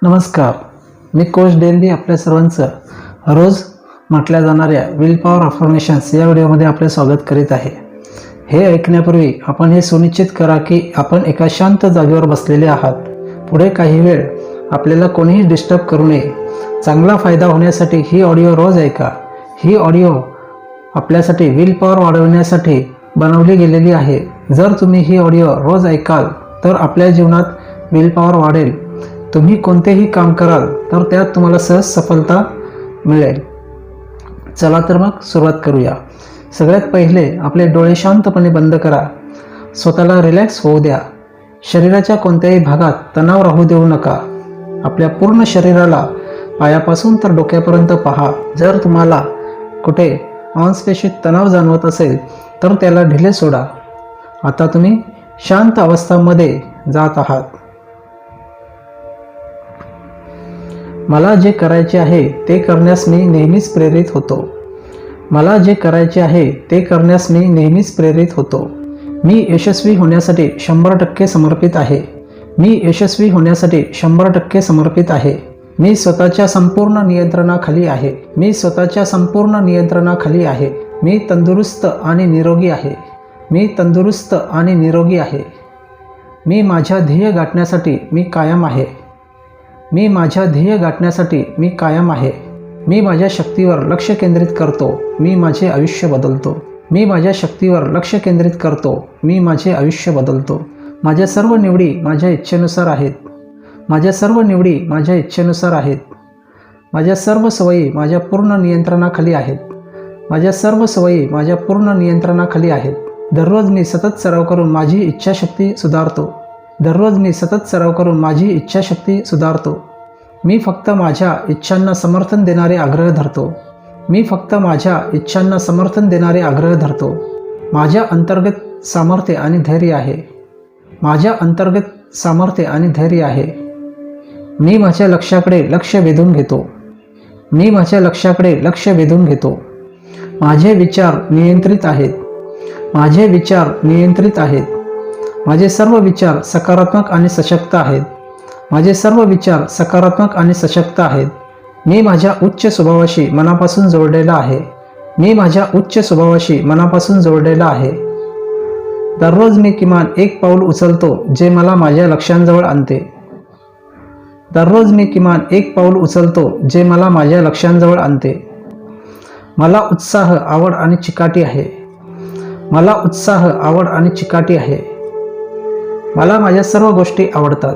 नमस्कार. मी कोच डेंदी आपल्या सर्वांचं रोज म्हटल्या जाणाऱ्या विल पॉवर अफर्मेशन्स या व्हिडिओमध्ये आपले स्वागत करीत आहे. हे ऐकण्यापूर्वी आपण हे सुनिश्चित करा की आपण एका शांत जागेवर बसलेले आहात. पुढे काही वेळ आपल्याला कोणीही डिस्टर्ब करू नये. चांगला फायदा होण्यासाठी ही ऑडिओ रोज ऐका. ही ऑडिओ आपल्यासाठी विल पॉवर वाढवण्यासाठी बनवली गेलेली आहे. जर तुम्ही ही ऑडिओ रोज ऐकाल तर आपल्या जीवनात विल पॉवर वाढेल. तुम्ही कोणतेही काम कराल तर त्यात तुम्हाला सहज सफलता मिळेल. चला तर मग सुरुवात करूया. सगळ्यात पहिले आपले डोळे शांतपणे बंद करा. स्वतःला रिलॅक्स होऊ द्या. शरीराच्या कोणत्याही भागात तणाव राहू देऊ नका. आपल्या पूर्ण शरीराला पायापासून तर डोक्यापर्यंत पहा. जर तुम्हाला कुठे मांसपेशीत तणाव जाणवत असेल तर त्याला ढिले सोडा. आता तुम्ही शांत अवस्थांमध्ये जात आहात. मला जे करायचे आहे ते करण्यास मी नेहमीच प्रेरित होतो. मला जे करायचे आहे ते करण्यास मी नेहमीच प्रेरित होतो. मी यशस्वी होण्यासाठी 100% समर्पित आहे. मी यशस्वी होण्यासाठी 100% समर्पित आहे. मी स्वतःच्या संपूर्ण नियंत्रणाखाली आहे. मी स्वतःच्या संपूर्ण नियंत्रणाखाली आहे. मी तंदुरुस्त आणि निरोगी आहे. मी तंदुरुस्त आणि निरोगी आहे. मी माझ्या ध्येय गाठण्यासाठी मी कायम आहे. मी माझ्या ध्येय गाठण्यासाठी मी कायम आहे. मी माझ्या शक्तीवर लक्ष केंद्रित करतो. मी माझे आयुष्य बदलतो. मी माझ्या शक्तीवर लक्ष केंद्रित करतो. मी माझे आयुष्य बदलतो. माझ्या सर्व निवडी माझ्या इच्छेनुसार आहेत. माझ्या सर्व निवडी माझ्या इच्छेनुसार आहेत. माझ्या सर्व सवयी माझ्या पूर्ण नियंत्रणाखाली आहेत. माझ्या सर्व सवयी माझ्या पूर्ण नियंत्रणाखाली आहेत. दररोज मी सतत सराव करून माझी इच्छाशक्ती सुधारतो. दररोज मी सतत सराव करून माझी इच्छाशक्ती सुधारतो. मी फक्त माझ्या इच्छांना समर्थन देणारे आग्रह धरतो. मी फक्त माझ्या इच्छांना समर्थन देणारे आग्रह धरतो. माझ्या अंतर्गत सामर्थ्य आणि धैर्य आहे. माझ्या अंतर्गत सामर्थ्य आणि धैर्य आहे. मी माझ्या लक्ष्याकडे लक्ष वेधून घेतो. मी माझ्या लक्ष्याकडे लक्ष वेधून घेतो. माझे विचार नियंत्रित आहेत. माझे विचार नियंत्रित आहेत. माझे सर्व विचार सकारात्मक आणि सशक्त आहेत. माझे सर्व विचार सकारात्मक आणि सशक्त आहेत. मी माझ्या उच्च स्वभावाशी मनापासून जोडलेला आहे. मी माझ्या उच्च स्वभावाशी मनापासून जोडलेला आहे. दररोज मी किमान एक पाऊल उचलतो जे मला माझ्या लक्ष्यांजवळ आणते. दररोज मी किमान एक पाऊल उचलतो जे मला माझ्या लक्ष्यांजवळ आणते. मला उत्साह, आवड आणि चिकाटी आहे. मला उत्साह, आवड आणि चिकाटी आहे. मला माझ्या सर्व गोष्टी आवडतात.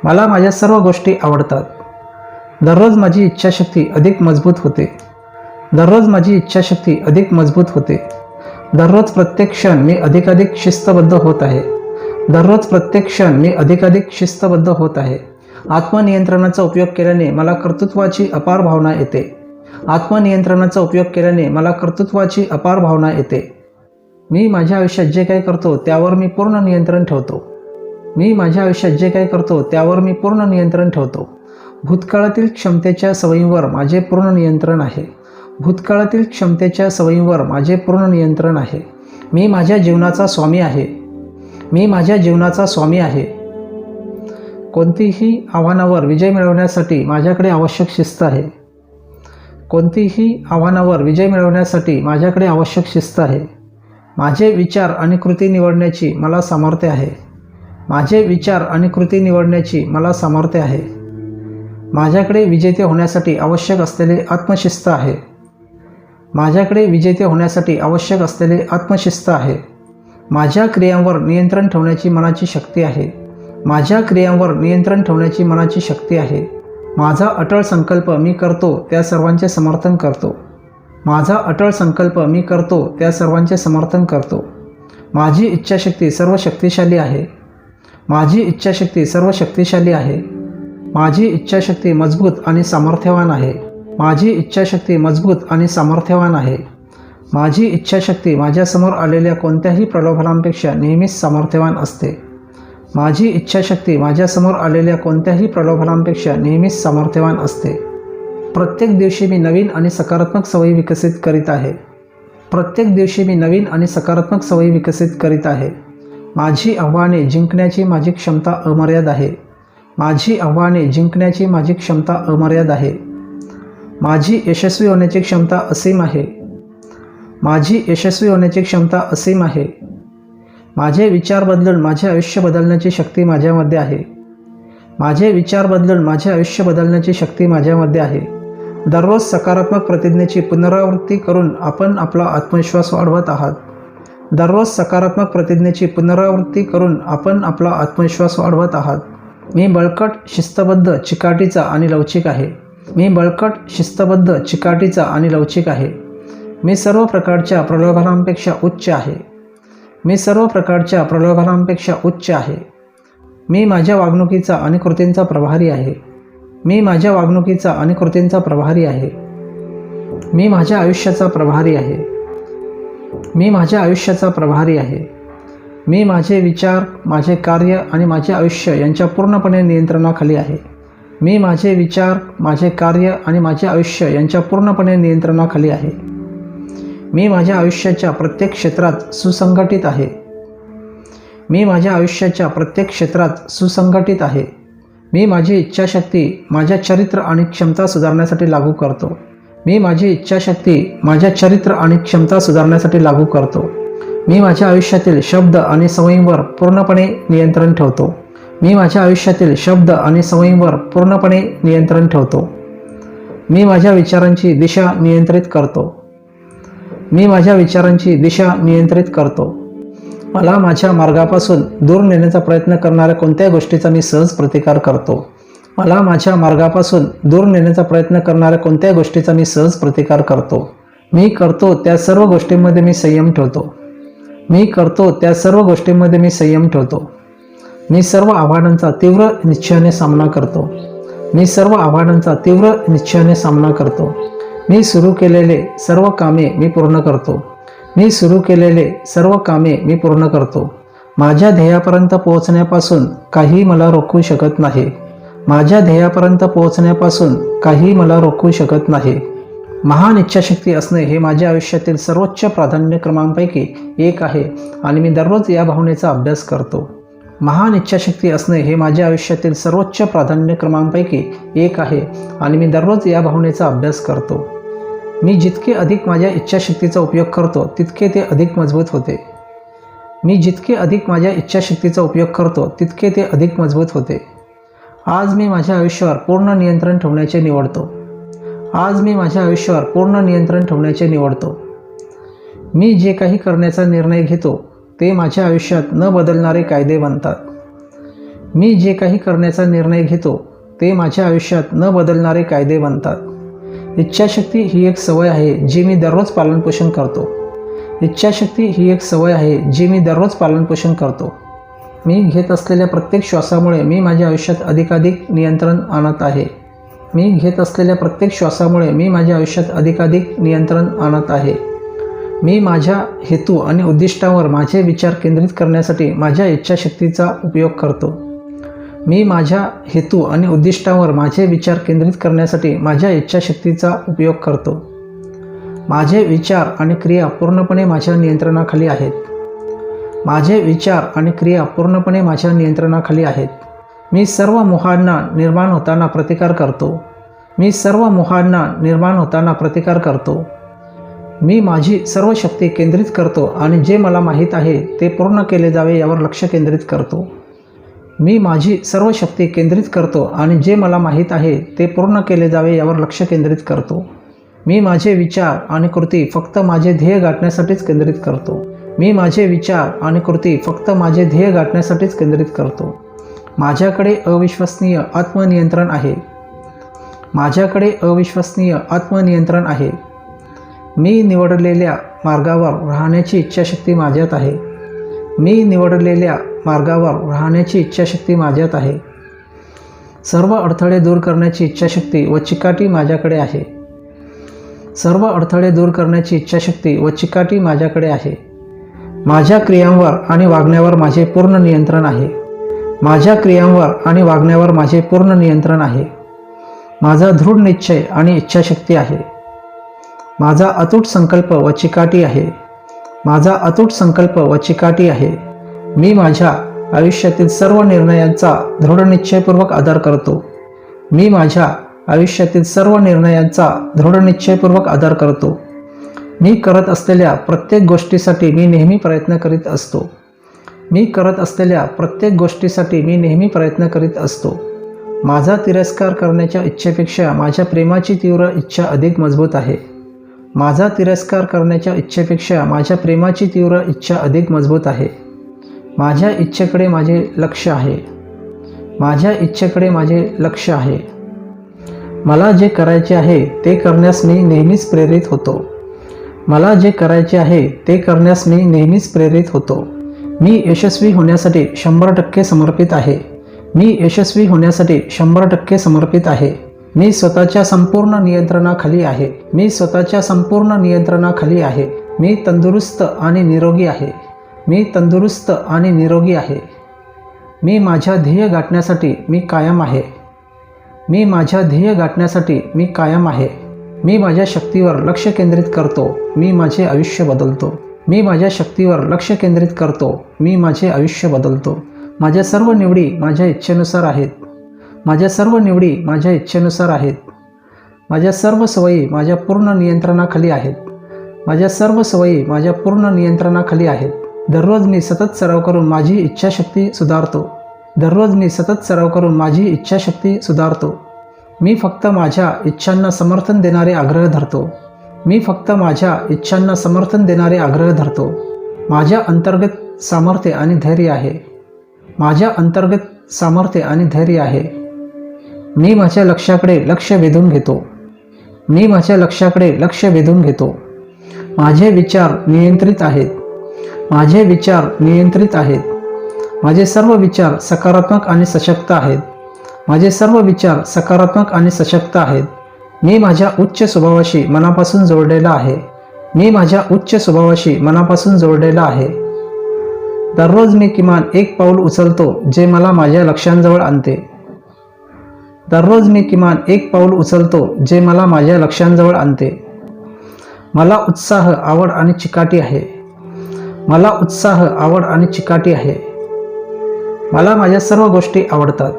मला माझ्या सर्व गोष्टी आवडतात. दररोज माझी इच्छाशक्ती अधिक मजबूत होते. दररोज माझी इच्छाशक्ती अधिक मजबूत होते. दररोज प्रत्येक क्षण मी अधिकाधिक शिस्तबद्ध होत आहे. दररोज प्रत्येक क्षण मी अधिकाधिक शिस्तबद्ध होत आहे. आत्मनियंत्रणाचा उपयोग केल्याने मला कर्तृत्वाची अपार भावना येते. आत्मनियंत्रणाचा उपयोग केल्याने मला कर्तृत्वाची अपार भावना येते. मी माझ्या आयुष्यात जे काही करतो त्यावर मी पूर्ण नियंत्रण ठेवतो. मी माझ्या आयुष्यात जे काही करतो त्यावर मी पूर्ण नियंत्रण ठेवतो. भूतकाळातील क्षमतेच्या सवयींवर माझे पूर्ण नियंत्रण आहे. भूतकाळातील क्षमतेच्या सवयींवर माझे पूर्ण नियंत्रण आहे. मी माझ्या जीवनाचा स्वामी आहे. मी माझ्या जीवनाचा स्वामी आहे. कोणतीही आव्हानावर विजय मिळवण्यासाठी माझ्याकडे आवश्यक शिस्त आहे. कोणतीही आव्हानावर विजय मिळवण्यासाठी माझ्याकडे आवश्यक शिस्त आहे. माझे विचार आणि कृती निवडण्याची मला सामर्थ्य आहे. माझे विचार आणि कृती निवडण्याची मला सामर्थ्य आहे. माझ्याकडे विजेते होण्यासाठी आवश्यक असलेले आत्मशिस्त आहे. माझ्याकडे विजेते होण्यासाठी आवश्यक असलेले आत्मशिस्त आहे. माझ्या क्रियांवर नियंत्रण ठेवण्याची मनाची शक्ती आहे. माझ्या क्रियांवर नियंत्रण ठेवण्याची मनाची शक्ती आहे. माझा अटळ संकल्प मी करतो त्या सर्वांचे समर्थन करतो. माझा अटळ संकल्प मी करतो त्या सर्वांचे समर्थन करतो. माझी इच्छाशक्ती सर्व शक्तिशाली आहे. माझी इच्छाशक्ती सर्व शक्तिशाली आहे. माझी इच्छाशक्ती मजबूत आणि सामर्थ्यवान आहे. माझी इच्छाशक्ती मजबूत आणि सामर्थ्यवान आहे. माझी इच्छाशक्ती माझ्यासमोर आलेल्या कोणत्याही प्रलोभनांपेक्षा नेहमीच सामर्थ्यवान असते. माझी इच्छाशक्ती माझ्यासमोर आलेल्या कोणत्याही प्रलोभनांपेक्षा नेहमीच सामर्थ्यवान असते. प्रत्येक दिवशी मी नवीन आणि सकारात्मक सवयी विकसित करीत आहे. प्रत्येक दिवशी मी नवीन आणि सकारात्मक सवयी विकसित करीत आहे. माझी आव्हाने जिंकण्याची माझी क्षमता अमर्याद आहे. माझी आव्हाने जिंकण्याची माझी क्षमता अमर्याद आहे. माझी यशस्वी होण्याची क्षमता असीम आहे. माझी यशस्वी होण्याची क्षमता असीम आहे. माझे विचार बदलून माझे आयुष्य बदलण्याची शक्ती माझ्यामध्ये आहे. माझे विचार बदलून माझे आयुष्य बदलण्याची शक्ती माझ्यामध्ये आहे. दररोज सकारात्मक प्रतिज्ञेची पुनरावृत्ती करून आपण आपला आत्मविश्वास वाढवत आहात. दररोज सकारात्मक प्रतिज्ञेची पुनरावृत्ती करून आपण आपला आत्मविश्वास वाढवत आहात. मी बळकट, शिस्तबद्ध, चिकाटीचा आणि लवचिक आहे. मी बळकट, शिस्तबद्ध, चिकाटीचा आणि लवचिक आहे. मी सर्व प्रकारच्या प्रलोभनांपेक्षा उच्च आहे. मी सर्व प्रकारच्या प्रलोभनांपेक्षा उच्च आहे. मी माझ्या वागणुकीचा आणि कृतींचा प्रभारी आहे. मी माझ्या वागणुकीचा आणि कृतींचा प्रभारी आहे. मी माझ्या आयुष्याचा प्रभारी आहे. मी माझ्या आयुष्याचा प्रभारी आहे. मी माझे विचार, माझे कार्य आणि माझे आयुष्य यांच्या पूर्णपणे नियंत्रणाखाली आहे. मी माझे विचार, माझे कार्य आणि माझे आयुष्य यांच्या पूर्णपणे नियंत्रणाखाली आहे. मी माझ्या आयुष्याच्या प्रत्येक क्षेत्रात सुसंघटित आहे. मी माझ्या आयुष्याच्या प्रत्येक क्षेत्रात सुसंघटित आहे. मी माझी इच्छाशक्ती माझ्या चरित्र आणि क्षमता सुधारण्यासाठी लागू करतो. मी माझी इच्छाशक्ती माझ्या चरित्र आणि क्षमता सुधारण्यासाठी लागू करतो. मी माझ्या आयुष्यातील शब्द आणि सवयींवर पूर्णपणे नियंत्रण ठेवतो. मी माझ्या आयुष्यातील शब्द आणि सवयींवर पूर्णपणे नियंत्रण ठेवतो. मी माझ्या विचारांची दिशा नियंत्रित करतो. मी माझ्या विचारांची दिशा नियंत्रित करतो. मला माझ्या मार्गापासून दूर नेण्याचा प्रयत्न करणाऱ्या कोणत्याही गोष्टीचा मी सहज प्रतिकार करतो. मला माझ्या मार्गापासून दूर नेण्याचा प्रयत्न करणाऱ्या कोणत्याही गोष्टीचा मी सहज प्रतिकार करतो. मी करतो त्या सर्व गोष्टींमध्ये मी संयम ठेवतो. मी करतो त्या सर्व गोष्टींमध्ये मी संयम ठेवतो. मी सर्व आव्हानांचा तीव्र निश्चयाने सामना करतो. मी सर्व आव्हानांचा तीव्र निश्चयाने सामना करतो. मी सुरू केलेले सर्व कामे मी पूर्ण करतो. मी सुरू केलेले सर्व कामे मी पूर्ण करतो. माझ्या ध्येयापर्यंत पोहोचण्यापासून काही मला रोखू शकत नाही. माझ्या ध्येयापर्यंत पोहोचण्यापासून काही मला रोखू शकत नाही. महान इच्छाशक्ती असणे हे माझ्या आयुष्यातील सर्वोच्च प्राधान्यक्रमांपैकी एक आहे आणि मी दररोज या भावनेचा अभ्यास करतो. महान इच्छाशक्ती असणे हे माझ्या आयुष्यातील सर्वोच्च प्राधान्यक्रमांपैकी एक आहे आणि मी दररोज या भावनेचा अभ्यास करतो. मी जितके अधिक माझ्या इच्छाशक्तीचा उपयोग करतो तितके ते अधिक मजबूत होते. मी जितके अधिक माझ्या इच्छाशक्तीचा उपयोग करतो तितके ते अधिक मजबूत होते. आज मी माझ्या आयुष्यावर पूर्ण नियंत्रण ठेवण्याचे निवडतो. आज मी माझ्या आयुष्यावर पूर्ण नियंत्रण ठेवण्याचे निवडतो. मी जे काही करण्याचा निर्णय घेतो ते माझ्या आयुष्यात न बदलणारे कायदे बनतात. मी जे काही करण्याचा निर्णय घेतो ते माझ्या आयुष्यात न बदलणारे कायदे बनतात. इच्छाशक्ती ही एक सवय आहे जी मी दररोज पालनपोषण करतो. इच्छाशक्ती ही एक सवय आहे जी मी दररोज पालनपोषण करतो. मी घेत असलेल्या प्रत्येक श्वासामुळे मी माझ्या आयुष्यात अधिकाधिक नियंत्रण आणत आहे. मी घेत असलेल्या प्रत्येक श्वासामुळे मी माझ्या आयुष्यात अधिकाधिक नियंत्रण आणत आहे. मी माझ्या हेतू आणि उद्दिष्टांवर माझे विचार केंद्रित करण्यासाठी माझ्या इच्छाशक्तीचा उपयोग करतो. मी माझ्या हेतू आणि उद्दिष्टांवर माझे विचार केंद्रित करण्यासाठी माझ्या इच्छाशक्तीचा उपयोग करतो. माझे विचार आणि क्रिया पूर्णपणे माझ्या नियंत्रणाखाली आहेत. माझे विचार आणि क्रिया पूर्णपणे माझ्या नियंत्रणाखाली आहेत. मी सर्व मोहांना निर्माण होताना प्रतिकार करतो. मी सर्व मोहांना निर्माण होताना प्रतिकार करतो. मी माझी सर्व शक्ती केंद्रित करतो आणि जे मला माहीत आहे ते पूर्ण केले जावे यावर लक्ष केंद्रित करतो. मी माझी सर्व शक्ती केंद्रित करतो आणि जे मला माहीत आहे ते पूर्ण केले जावे यावर लक्ष केंद्रित करतो. मी माझे विचार आणि कृती फक्त माझे ध्येय गाठण्यासाठीच केंद्रित करतो. मी माझे विचार आणि कृती फक्त माझे ध्येय गाठण्यासाठीच केंद्रित करतो. माझ्याकडे अविश्वसनीय आत्मनियंत्रण आहे. माझ्याकडे अविश्वसनीय आत्मनियंत्रण आहे. मी निवडलेल्या मार्गावर राहण्याची इच्छाशक्ती माझ्यात आहे. मी निवडलेल्या मार्गावर राहण्याची इच्छाशक्ती माझ्यात आहे. सर्व अडथळे दूर करण्याची इच्छाशक्ती व चिकाटी माझ्याकडे आहे. सर्व अडथळे दूर करण्याची इच्छाशक्ती व चिकाटी माझ्याकडे आहे. माझ्या क्रियांवर आणि वागण्यावर माझे पूर्ण नियंत्रण आहे. माझ्या क्रियांवर आणि वागण्यावर माझे पूर्ण नियंत्रण आहे. माझा दृढ निश्चय आणि इच्छाशक्ती आहे. माझा अतूट संकल्प व चिकाटी आहे. माझा अतूट संकल्प व चिकाटी आहे. मी माझ्या आयुष्यातील सर्व निर्णयांचा दृढनिश्चयपूर्वक आदर करतो. मी माझ्या आयुष्यातील सर्व निर्णयांचा दृढनिश्चयपूर्वक आदर करतो. मी करत असलेल्या प्रत्येक गोष्टीसाठी मी नेहमी प्रयत्न करीत असतो. मी करत असलेल्या प्रत्येक गोष्टीसाठी मी नेहमी प्रयत्न करीत असतो. माझा तिरस्कार करण्याच्या इच्छेपेक्षा माझ्या प्रेमाची तीव्र इच्छा अधिक मजबूत आहे. माझा तिरस्कार करण्याच्या इच्छेपेक्षा माझ्या प्रेमाची तीव्र इच्छा अधिक मजबूत आहे. माझ्या इच्छेकडे माझे लक्ष आहे. माझ्या इच्छेकडे माझे लक्ष आहे. मला जे करायचे आहे ते करण्यास मी नेहमीच प्रेरित होतो. मला जे करायचे आहे ते करण्यास मी नेहमीच प्रेरित होतो. मी यशस्वी होण्यासाठी 100% समर्पित आहे. मी यशस्वी होण्यासाठी 100% समर्पित आहे. मी स्वतःच्या संपूर्ण नियंत्रणाखाली आहे. मी स्वतःच्या संपूर्ण नियंत्रणाखाली आहे. मी तंदुरुस्त आणि निरोगी आहे. मी तंदुरुस्त आणि निरोगी आहे. मी माझ्या ध्येय गाठण्यासाठी मी कायम आहे. मी माझ्या ध्येय गाठण्यासाठी मी कायम आहे. मी माझ्या शक्तीवर लक्ष केंद्रित करतो. मी माझे आयुष्य बदलतो. मी माझ्या शक्तीवर लक्ष केंद्रित करतो. मी माझे आयुष्य बदलतो. माझ्या सर्व निवडी माझ्या इच्छेनुसार आहेत. माझ्या सर्व निवडी माझ्या इच्छेनुसार आहेत. माझ्या सर्व सवयी माझ्या पूर्ण नियंत्रणाखाली आहेत. माझ्या सर्व सवयी माझ्या पूर्ण नियंत्रणाखाली आहेत. दररोज मी सतत सराव करून माझी इच्छाशक्ती सुधारतो. दररोज मी सतत सराव करून माझी इच्छाशक्ती सुधारतो. मी फक्त माझ्या इच्छांना समर्थन देणारे आग्रह धरतो. मी फक्त माझ्या इच्छांना समर्थन देणारे आग्रह धरतो. माझ्या अंतर्गत सामर्थ्य आणि धैर्य आहे. माझ्या अंतर्गत सामर्थ्य आणि धैर्य आहे. मी माझ्या लक्ष्याकडे लक्ष वेधून घेतो. मी माझ्या लक्ष्याकडे लक्ष वेधून घेतो. माझे विचार नियंत्रित आहेत. माझे विचार नियंत्रित आहेत. माझे सर्व विचार सकारात्मक आणि सशक्त आहेत. माझे सर्व विचार सकारात्मक आणि सशक्त आहेत. मी माझ्या उच्च स्वभावाशी मनापासून जोडलेला आहे. मी माझ्या उच्च स्वभावाशी मनापासून जोडलेला आहे. दररोज मी किमान एक पाऊल उचलतो जे मला माझ्या लक्ष्यांजवळ आणते. दररोज मी किमान एक पाऊल उचलतो जे मला माझ्या लक्ष्यांजवळ आणते. मला उत्साह, आवड आणि चिकाटी आहे. मला उत्साह, आवड आणि चिकाटी आहे. मला माझ्या सर्व गोष्टी आवडतात.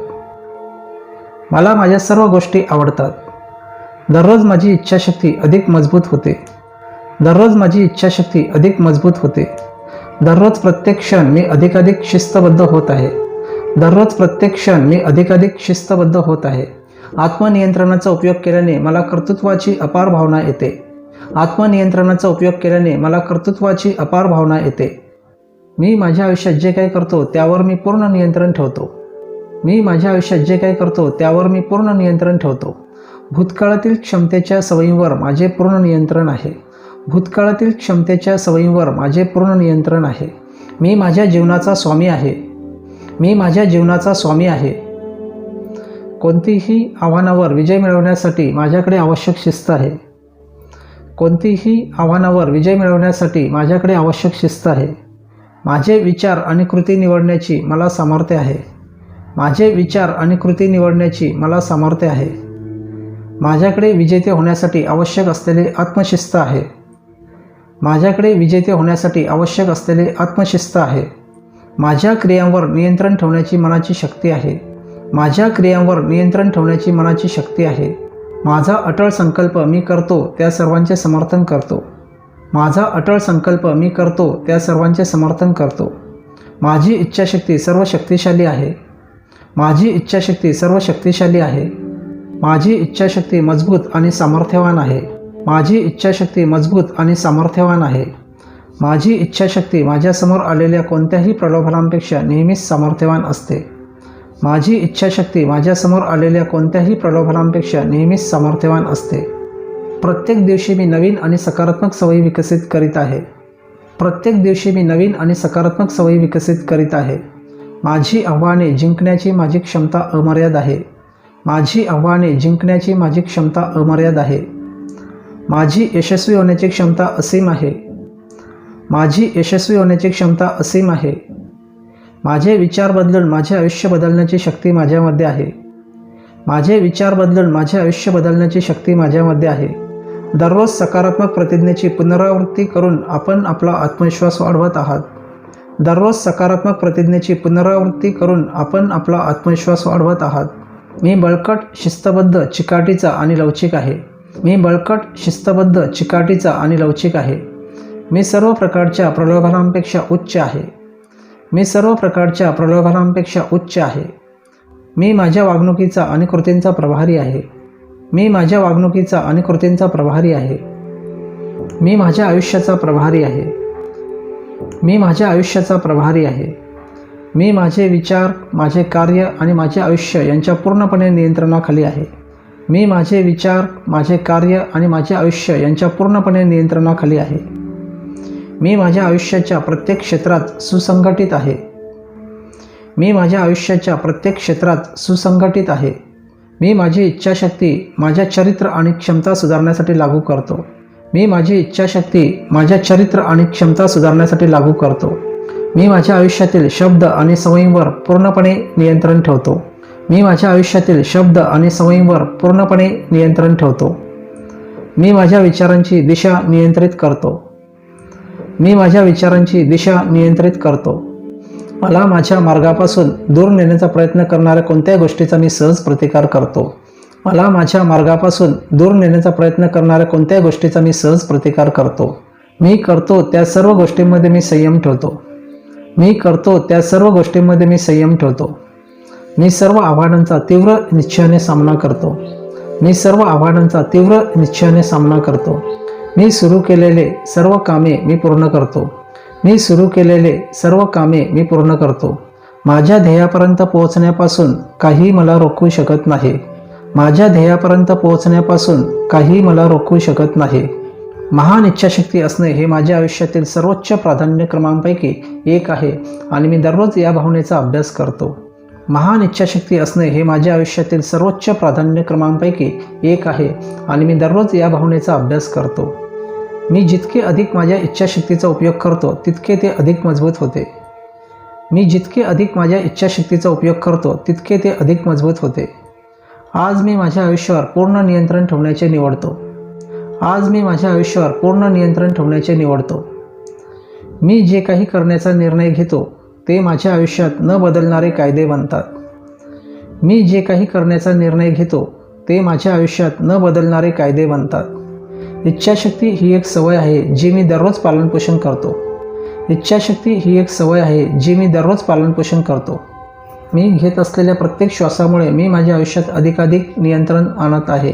मला माझ्या सर्व गोष्टी आवडतात. दररोज माझी इच्छाशक्ती अधिक मजबूत होते. दररोज माझी इच्छाशक्ती अधिक मजबूत होते. दररोज प्रत्येक क्षण मी अधिकाधिक शिस्तबद्ध होत आहे. दररोज प्रत्येक क्षण मी अधिकाधिक शिस्तबद्ध होत आहे. आत्मनियंत्रणाचा उपयोग केल्याने मला कर्तृत्वाची अपार भावना येते. आत्मनियंत्रणाचा उपयोग केल्याने मला कर्तृत्वाची अपार भावना येते. मी माझ्या आयुष्यात जे काही करतो त्यावर मी पूर्ण नियंत्रण ठेवतो. मी माझ्या आयुष्यात जे काही करतो त्यावर मी पूर्ण नियंत्रण ठेवतो. भूतकाळातील क्षमतेच्या सवयींवर माझे पूर्ण नियंत्रण आहे. भूतकाळातील क्षमतेच्या सवयींवर माझे पूर्ण नियंत्रण आहे. मी माझ्या जीवनाचा स्वामी आहे. मी माझ्या जीवनाचा स्वामी आहे. कोणतीही आव्हानावर विजय मिळवण्यासाठी माझ्याकडे आवश्यक शिस्त आहे. कोणतीही आव्हानावर विजय मिळवण्यासाठी माझ्याकडे आवश्यक शिस्त आहे. माझे विचार आणि कृती निवडण्याची मला सामर्थ्य आहे. माझे विचार आणि कृती निवडण्याची मला सामर्थ्य आहे. माझ्याकडे विजेते होण्यासाठी आवश्यक असलेले आत्मशिस्त आहे. माझ्याकडे विजेते होण्यासाठी आवश्यक असलेले आत्मशिस्त आहे. माझ्या क्रियांवर नियंत्रण ठेवण्याची मनाची शक्ती आहे. माझ्या क्रियांवर नियंत्रण ठेवण्याची मनाची शक्ती आहे. माझा अटळ संकल्प मी करतो त्या सर्वांचे समर्थन करतो. माझा अटळ संकल्प मी करतो त्या सर्वांचे समर्थन करतो. माझी इच्छाशक्ती सर्व शक्तिशाली आहे. माझी इच्छाशक्ती सर्व शक्तिशाली आहे. माझी इच्छाशक्ती मजबूत आणि सामर्थ्यवान आहे. माझी इच्छाशक्ती मजबूत आणि सामर्थ्यवान आहे. माझी इच्छाशक्ती माझ्यासमोर आलेल्या कोणत्याही प्रलोभनांपेक्षा नेहमीच सामर्थ्यवान असते. माझी इच्छाशक्ती माझ्यासमोर आलेल्या कोणत्याही प्रलोभनांपेक्षा नेहमीच सामर्थ्यवान असते. प्रत्येक दिवशी मी नवीन आणि सकारात्मक सवयी विकसित करीत आहे. प्रत्येक दिवशी मी नवीन आणि सकारात्मक सवयी विकसित करीत आहे. माझी आव्हाने जिंकण्याची माझी क्षमता अमर्याद आहे. माझी आव्हाने जिंकण्याची माझी क्षमता अमर्याद आहे. माझी यशस्वी होण्याची क्षमता असीम आहे. माझी यशस्वी होण्याची क्षमता असीम आहे. माझे विचार बदलून माझे आयुष्य बदलण्याची शक्ती माझ्यामध्ये आहे. माझे विचार बदलून माझे आयुष्य बदलण्याची शक्ती माझ्यामध्ये आहे. दररोज सकारात्मक प्रतिज्ञेची पुनरावृत्ती करून आपण आपला आत्मविश्वास वाढवत आहात. दररोज सकारात्मक प्रतिज्ञेची पुनरावृत्ती करून आपण आपला आत्मविश्वास वाढवत आहात. मी बळकट, शिस्तबद्ध, चिकाटीचा आणि लवचिक आहे. मी बळकट, शिस्तबद्ध, चिकाटीचा आणि लवचिक आहे. मी सर्व प्रकारच्या प्रलोभनांपेक्षा उच्च आहे. मी सर्व प्रकारच्या प्रलोभनांपेक्षा उच्च आहे. मी माझ्या वागणुकीचा आणि कृतींचा प्रभारी आहे. मी माझ्या वागणुकीचा आणि कृतींचा प्रभारी आहे. मी माझ्या आयुष्याचा प्रभारी आहे. मी माझ्या आयुष्याचा प्रभारी आहे. मी माझे विचार, माझे कार्य आणि माझे आयुष्य यांच्या पूर्णपणे नियंत्रणाखाली आहे. मी माझे विचार, माझे कार्य आणि माझे आयुष्य यांच्या पूर्णपणे नियंत्रणाखाली आहे. मी माझ्या आयुष्याच्या प्रत्येक क्षेत्रात सुसंघटित आहे. मी माझ्या आयुष्याच्या प्रत्येक क्षेत्रात सुसंघटित आहे. मी माझी इच्छाशक्ती माझ्या चरित्र आणि क्षमता सुधारण्यासाठी लागू करतो. मी माझी इच्छाशक्ती माझ्या चरित्र आणि क्षमता सुधारण्यासाठी लागू करतो. मी माझ्या आयुष्यातील शब्द आणि सवयींवर पूर्णपणे नियंत्रण ठेवतो. मी माझ्या आयुष्यातील शब्द आणि सवयींवर पूर्णपणे नियंत्रण ठेवतो. मी माझ्या विचारांची दिशा नियंत्रित करतो. मी माझ्या विचारांची दिशा नियंत्रित करतो. मला माझ्या मार्गापासून दूर नेण्याचा प्रयत्न करणाऱ्या कोणत्याही गोष्टीचा मी सहज प्रतिकार करतो. मला माझ्या मार्गापासून दूर नेण्याचा प्रयत्न करणाऱ्या कोणत्याही गोष्टीचा मी सहज प्रतिकार करतो. मी करतो त्या सर्व गोष्टींमध्ये मी संयम ठेवतो. मी करतो त्या सर्व गोष्टींमध्ये मी संयम ठेवतो. मी सर्व आव्हानांचा तीव्र निश्चयाने सामना करतो. मी सर्व आव्हानांचा तीव्र निश्चयाने सामना करतो. मी सुरू केलेले सर्व कामे मी पूर्ण करतो. मी सुरू केलेले सर्व कामे मी पूर्ण करतो. माझ्या ध्येयापर्यंत पोहोचण्यापासून काही मला रोखू शकत नाही. माझ्या ध्येयापर्यंत पोहोचण्यापासून काही मला रोखू शकत नाही. महान इच्छाशक्ती असणे हे माझ्या आयुष्यातील सर्वोच्च प्राधान्यक्रमांपैकी एक आहे आणि मी दररोज या भावनेचा अभ्यास करतो. महान इच्छाशक्ती असणे हे माझ्या आयुष्यातील सर्वोच्च प्राधान्यक्रमांपैकी एक आहे आणि मी दररोज या भावनेचा अभ्यास करतो. मी जितके अधिक माझ्या इच्छाशक्तीचा उपयोग करतो तितके ते अधिक मजबूत होते. मी जितके अधिक माझ्या इच्छाशक्तीचा उपयोग करतो तितके ते अधिक मजबूत होते. आज मी माझ्या आयुष्यावर पूर्ण नियंत्रण ठेवण्याचे निवडतो. आज मी माझ्या आयुष्यावर पूर्ण नियंत्रण ठेवण्याचे निवडतो. मी जे काही करण्याचा निर्णय घेतो ते माझ्या आयुष्यात न बदलणारे कायदे बनतात. मी जे काही करण्याचा निर्णय घेतो ते माझ्या आयुष्यात न बदलणारे कायदे बनतात. इच्छाशक्ती ही एक सवय आहे जी मी दररोज पालनपोषण करतो. इच्छाशक्ती ही एक सवय आहे जी मी दररोज पालनपोषण करतो. मी घेत असलेल्या प्रत्येक श्वासामुळे मी माझ्या आयुष्यात अधिकाधिक नियंत्रण आणत आहे.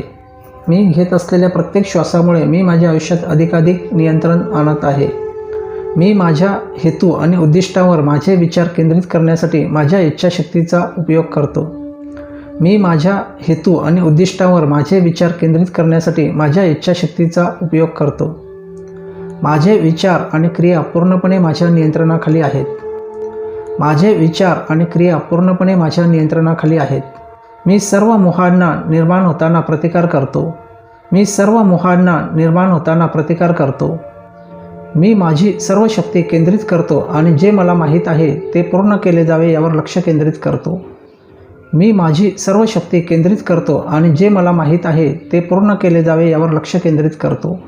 मी घेत असलेल्या प्रत्येक श्वासामुळे मी माझ्या आयुष्यात अधिकाधिक नियंत्रण आणत आहे. मी माझ्या हेतू आणि उद्दिष्टांवर माझे विचार केंद्रित करण्यासाठी माझ्या इच्छाशक्तीचा उपयोग करतो. मी माझ्या हेतू आणि उद्दिष्टांवर माझे विचार केंद्रित करण्यासाठी माझ्या इच्छाशक्तीचा उपयोग करतो. माझे विचार आणि क्रिया पूर्णपणे माझ्या नियंत्रणाखाली आहेत. माझे विचार आणि क्रिया पूर्णपणे माझ्या नियंत्रणाखाली आहेत. मी सर्व मोहांना निर्माण होताना प्रतिकार करतो. मी सर्व मोहांना निर्माण होताना प्रतिकार करतो. मी माझी सर्व शक्ती केंद्रित करतो आणि जे मला माहीत आहे ते पूर्ण केले जावे यावर लक्ष केंद्रित करतो. मी माझी सर्व शक्ती केंद्रित करतो आणि जे मला माहीत आहे ते पूर्ण केले जावे यावर लक्ष केंद्रित करतो.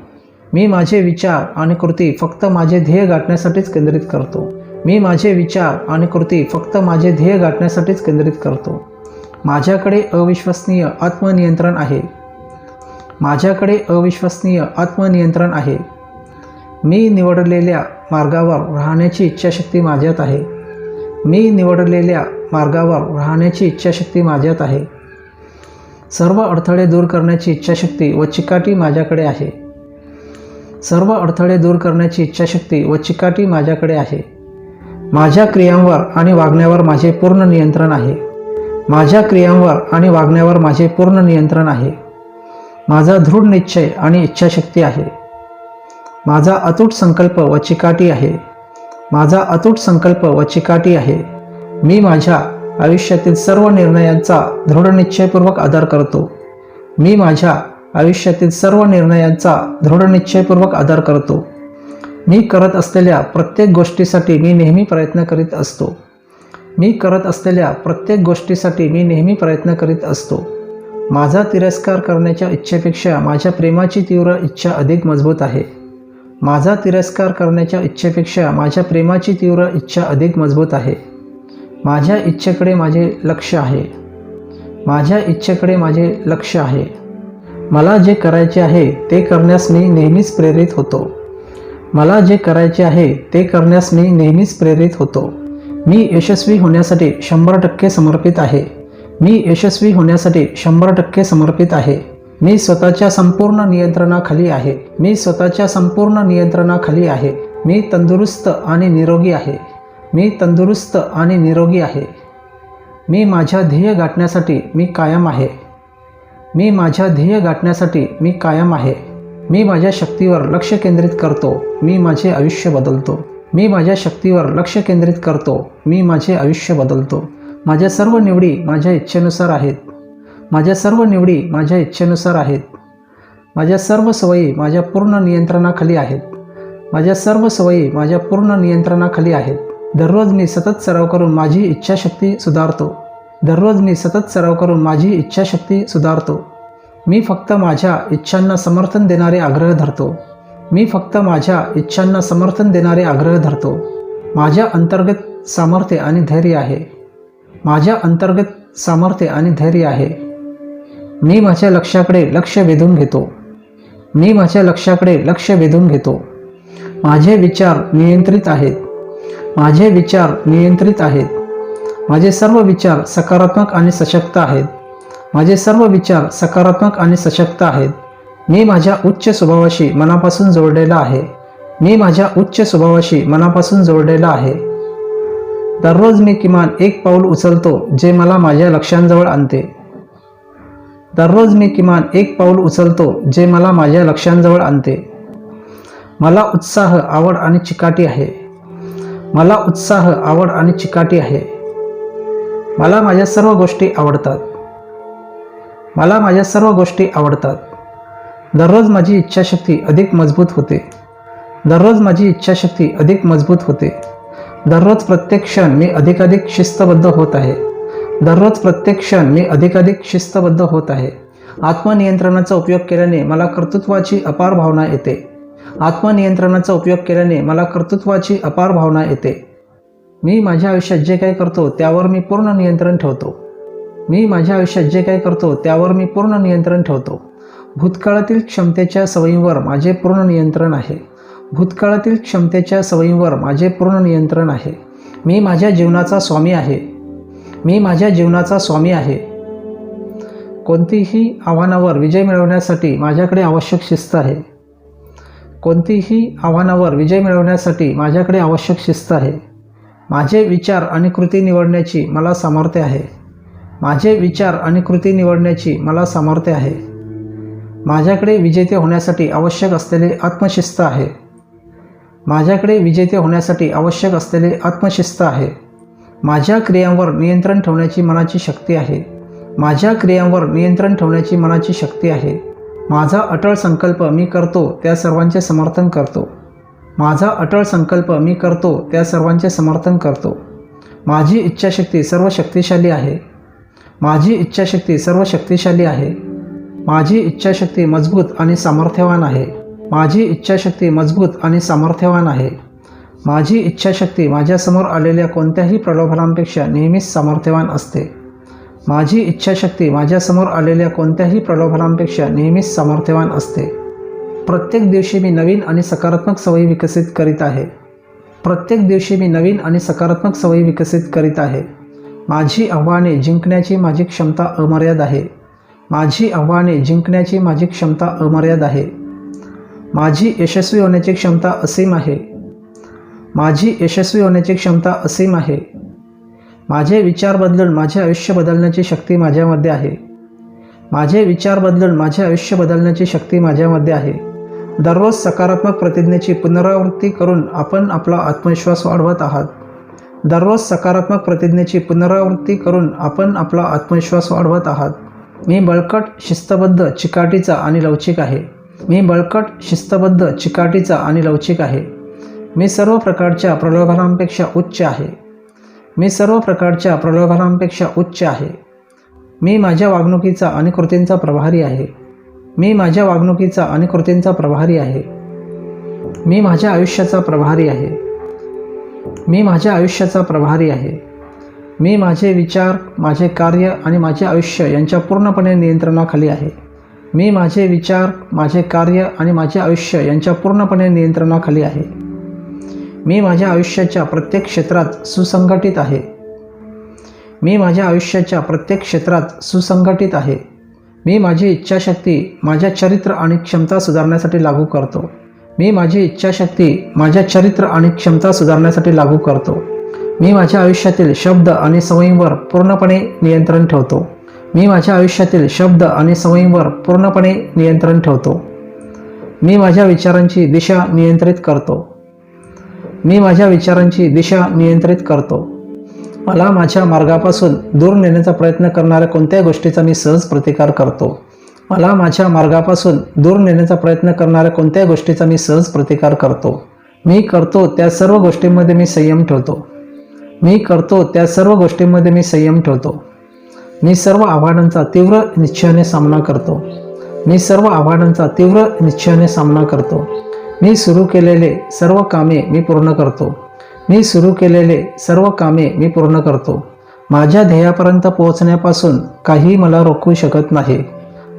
मी माझे विचार आणि कृती फक्त माझे ध्येय गाठण्यासाठीच केंद्रित करतो. मी माझे विचार आणि कृती फक्त माझे ध्येय गाठण्यासाठीच केंद्रित करतो. माझ्याकडे अविश्वसनीय आत्मनियंत्रण आहे. माझ्याकडे अविश्वसनीय आत्मनियंत्रण आहे. मी निवडलेल्या मार्गावर राहण्याची इच्छाशक्ती माझ्यात आहे. मी निवडलेल्या मार्गावर राहण्याची इच्छाशक्ती माझ्यात आहे. सर्व अडथळे दूर करण्याची इच्छाशक्ती व चिकाटी माझ्याकडे आहे. सर्व अडथळे दूर करण्याची इच्छाशक्ती व चिकाटी माझ्याकडे आहे. माझ्या क्रियांवर आणि वागण्यावर माझे पूर्ण नियंत्रण आहे. माझ्या क्रियांवर आणि वागण्यावर माझे पूर्ण नियंत्रण आहे. माझा दृढ निश्चय आणि इच्छाशक्ती आहे. माझा अतूट संकल्प व चिकाटी आहे. माझा अतूट संकल्प व चिकाटी आहे. मी माझ्या आयुष्यातील सर्व निर्णयांचा दृढ निश्चयपूर्वक आदर करतो. मी माझ्या आयुष्यातील सर्व निर्णयांचा दृढ निश्चयपूर्वक आदर करतो. मी करत असलेल्या प्रत्येक गोष्टीसाठी मी नेहमी प्रयत्न करीत असतो. मी करत असलेल्या प्रत्येक गोष्टीसाठी मी नेहमी प्रयत्न करीत असतो. माझा तिरस्कार करण्याच्या इच्छेपेक्षा माझ्या प्रेमाची तीव्र इच्छा अधिक मजबूत आहे. माझा तिरस्कार करण्याच्या इच्छेपेक्षा माझ्या प्रेमाची तीव्र इच्छा अधिक मजबूत आहे. माझ्या इच्छेकडे माझे लक्ष आहे. माझ्या इच्छेकडे माझे लक्ष आहे. मला जे करायचे आहे ते करण्यास मी नेहमीच प्रेरित होतो. मला जे करायचे आहे ते करण्यास मी नेहमीच प्रेरित होतो. मी यशस्वी होण्यासाठी 100% समर्पित आहे. मी यशस्वी होण्यासाठी 100% समर्पित आहे. मी स्वतःच्या संपूर्ण नियंत्रणाखाली आहे. मी स्वतःच्या संपूर्ण नियंत्रणाखाली आहे. मी तंदुरुस्त आणि निरोगी आहे. मी तंदुरुस्त आणि निरोगी आहे. मी माझ्या ध्येय गाठण्यासाठी मी कायम आहे. मी माझ्या ध्येय गाठण्यासाठी मी कायम आहे. मी माझ्या शक्तीवर लक्ष केंद्रित करतो. मी माझे आयुष्य बदलतो. मी माझ्या शक्तीवर लक्ष केंद्रित करतो. मी माझे आयुष्य बदलतो. माझ्या सर्व निवडी माझ्या इच्छेनुसार आहेत. माझ्या सर्व निवडी माझ्या इच्छेनुसार आहेत. माझ्या सर्व सवयी माझ्या पूर्ण नियंत्रणाखाली आहेत. माझ्या सर्व सवयी माझ्या पूर्ण नियंत्रणाखाली आहेत. दररोज मी सतत सराव करून माझी इच्छाशक्ती सुधारतो. दररोज मी सतत सराव करून माझी इच्छाशक्ती सुधारतो. मी फक्त माझ्या इच्छांना समर्थन देणारे आग्रह धरतो. मी फक्त माझ्या इच्छांना समर्थन देणारे आग्रह धरतो. माझ्या अंतर्गत सामर्थ्य आणि धैर्य आहे. माझ्या अंतर्गत सामर्थ्य आणि धैर्य आहे. मी माझ्या लक्ष्याकडे लक्ष वेधून घेतो. मी माझ्या लक्ष्याकडे लक्ष वेधून घेतो. माझे विचार नियंत्रित आहेत. माझे विचार नियंत्रित आहेत. माझे सर्व विचार सकारात्मक आणि सशक्त आहेत. माझे सर्व विचार सकारात्मक आणि सशक्त आहेत. मी माझ्या उच्च स्वभावाशी मनापासून जोडलेला आहे. मी माझ्या उच्च स्वभावाशी मनापासून जोडलेला आहे. दररोज मी किमान एक पाऊल उचलतो जे मला माझ्या लक्ष्यांजवळ आणते. दररोज मी किमान एक पाऊल उचलतो जे मला माझ्या लक्ष्यांजवळ आणते. मला उत्साह, आवड आणि चिकाटी आहे. मला उत्साह, आवड आणि चिकाटी आहे. मला माझ्या सर्व गोष्टी आवडतात. मला माझ्या सर्व गोष्टी आवडतात. दररोज माझी इच्छाशक्ती अधिक मजबूत होते. दररोज माझी इच्छाशक्ती अधिक मजबूत होते. दररोज प्रत्येक क्षण मी अधिकाधिक शिस्तबद्ध होत आहे. दररोज प्रत्येक क्षण मी अधिकाधिक शिस्तबद्ध होत आहे. आत्मनियंत्रणाचा उपयोग केल्याने मला कर्तृत्वाची अपार भावना येते. आत्मनियंत्रणाचा उपयोग केल्याने मला कर्तृत्वाची अपार भावना येते. मी माझ्या आयुष्यात जे काही करतो त्यावर मी पूर्ण नियंत्रण ठेवतो. मी माझ्या आयुष्यात जे काही करतो त्यावर मी पूर्ण नियंत्रण ठेवतो. भूतकाळातील क्षमतेच्या सवयींवर माझे पूर्ण नियंत्रण आहे. भूतकाळातील क्षमतेच्या सवयींवर माझे पूर्ण नियंत्रण आहे. मी माझ्या जीवनाचा स्वामी आहे. मी माझ्या जीवनाचा स्वामी आहे. कोणतीही आव्हानावर विजय मिळवण्यासाठी माझ्याकडे आवश्यक शिस्त आहे. कोणतीही आव्हानावर विजय मिळवण्यासाठी माझ्याकडे आवश्यक शिस्त आहे. माझे विचार आणि कृती निवडण्याची मला सामर्थ्य आहे. माझे विचार आणि कृती निवडण्याची मला सामर्थ्य आहे. माझ्याकडे विजेते होण्यासाठी आवश्यक असलेले आत्मशिस्त आहे. माझ्याकडे विजेते होण्यासाठी आवश्यक असलेले आत्मशिस्त आहे. माझ्या क्रियांवर नियंत्रण ठेवण्याची मनाची शक्ती आहे. माझ्या क्रियांवर नियंत्रण ठेवण्याची मनाची शक्ती आहे. माझा अटळ संकल्प मी करतो त्या सर्वांचे समर्थन करतो. माझा अटळ संकल्प मी करतो त्या सर्वांचे समर्थन करतो. माझी इच्छाशक्ती सर्व शक्तिशाली आहे. माझी इच्छाशक्ती सर्व शक्तिशाली आहे. माझी इच्छाशक्ती मजबूत आणि सामर्थ्यवान आहे. माझी इच्छाशक्ती मजबूत आणि सामर्थ्यवान आहे. माझी इच्छाशक्ती माझ्यासमोर आलेल्या कोणत्याही प्रलोभनांपेक्षा नेहमीच सामर्थ्यवान असते. माझी इच्छाशक्ती माझ्यासमोर आलेल्या कोणत्याही प्रलोभनांपेक्षा नेहमीच सामर्थ्यवान असते. प्रत्येक दिवशी मी नवीन आणि सकारात्मक सवयी विकसित करीत आहे. प्रत्येक दिवशी मी नवीन आणि सकारात्मक सवयी विकसित करीत आहे. माझी आव्हाने जिंकण्याची माझी क्षमता अमर्याद आहे. माझी आव्हाने जिंकण्याची माझी क्षमता अमर्याद आहे. माझी यशस्वी होण्याची क्षमता असीम आहे. माझी यशस्वी होण्याची क्षमता असीम आहे. माझे विचार बदलून माझे आयुष्य बदलण्याची शक्ती माझ्यामध्ये आहे. माझे विचार बदलून माझे आयुष्य बदलण्याची शक्ती माझ्यामध्ये आहे. दररोज सकारात्मक प्रतिज्ञेची पुनरावृत्ती करून आपण आपला आत्मविश्वास वाढवत आहात. दररोज सकारात्मक प्रतिज्ञेची पुनरावृत्ती करून आपण आपला आत्मविश्वास वाढवत आहात. मी बळकट, शिस्तबद्ध, चिकाटीचा आणि लवचिक आहे. मी बळकट, शिस्तबद्ध, चिकाटीचा आणि लवचिक आहे. मी सर्व प्रकारच्या प्रलोभनांपेक्षा उच्च आहे. मी सर्व प्रकारच्या प्रलोभनांपेक्षा उच्च आहे. मी माझ्या वागणुकीचा आणि कृतींचा प्रभारी आहे. मी माझ्या वागणुकीचा आणि कृतींचा प्रभारी आहे. मी माझ्या आयुष्याचा प्रभारी आहे. मी माझ्या आयुष्याचा प्रभारी आहे. मी माझे विचार, माझे कार्य आणि माझे आयुष्य यांच्या पूर्णपणे नियंत्रणाखाली आहे. मी माझे विचार, माझे कार्य आणि माझे आयुष्य यांच्या पूर्णपणे नियंत्रणाखाली आहे. मी माझ्या आयुष्याच्या प्रत्येक क्षेत्रात सुसंघटित आहे. मी माझ्या आयुष्याच्या प्रत्येक क्षेत्रात सुसंघटित आहे. मी माझी इच्छाशक्ती माझ्या चरित्र आणि क्षमता सुधारण्यासाठी लागू करतो. मी माझी इच्छाशक्ती माझ्या चरित्र आणि क्षमता सुधारण्यासाठी लागू करतो. मी माझ्या आयुष्यातील शब्द आणि सवयींवर पूर्णपणे नियंत्रण ठेवतो. मी माझ्या आयुष्यातील शब्द आणि सवयींवर पूर्णपणे नियंत्रण ठेवतो. मी माझ्या विचारांची दिशा नियंत्रित करतो. मी माझ्या विचारांची दिशा नियंत्रित करतो. मला माझ्या मार्गापासून दूर नेण्याचा प्रयत्न करणाऱ्या कोणत्याही गोष्टीचा मी सहज प्रतिकार करतो. मला माझ्या मार्गापासून दूर नेण्याचा प्रयत्न करणाऱ्या कोणत्याही गोष्टीचा मी सहज प्रतिकार करतो. मी करतो त्या सर्व गोष्टींमध्ये मी संयम ठेवतो. मी करतो त्या सर्व गोष्टींमध्ये मी संयम ठेवतो. मी सर्व आव्हानांचा तीव्र निश्चयाने सामना करतो. मी सर्व आव्हानांचा तीव्र निश्चयाने सामना करतो. मी सुरू केलेले सर्व कामे मी पूर्ण करतो. मी सुरू केलेले सर्व कामे मी पूर्ण करतो. माझ्या ध्येयापर्यंत पोहोचण्यापासून काही मला रोखू शकत नाही.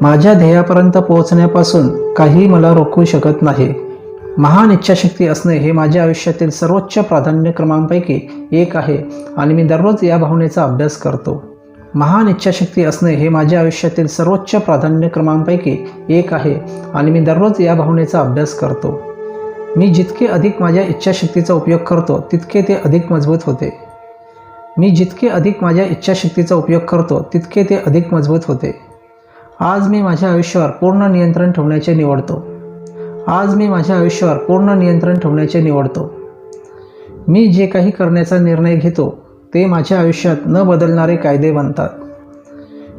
माझ्या ध्येयापर्यंत पोहोचण्यापासून काही मला रोखू शकत नाही. महान इच्छाशक्ती असणे हे माझ्या आयुष्यातील सर्वोच्च प्राधान्यक्रमांपैकी एक आहे आणि मी दररोज या भावनेचा अभ्यास करतो. महान इच्छाशक्ती असणे हे माझ्या आयुष्यातील सर्वोच्च प्राधान्यक्रमांपैकी एक आहे आणि मी दररोज या भावनेचा अभ्यास करतो. मी जितके अधिक माझ्या इच्छाशक्तीचा उपयोग करतो तितके ते अधिक मजबूत होते. मी जितके अधिक माझ्या इच्छाशक्तीचा उपयोग करतो तितके ते अधिक मजबूत होते. आज मी माझ्या आयुष्यावर पूर्ण नियंत्रण ठेवण्याचे निवडतो. आज मी माझ्या आयुष्यावर पूर्ण नियंत्रण ठेवण्याचे निवडतो. मी जे काही करण्याचा निर्णय घेतो ते माझ्या आयुष्यात न बदलणारे कायदे बनतात.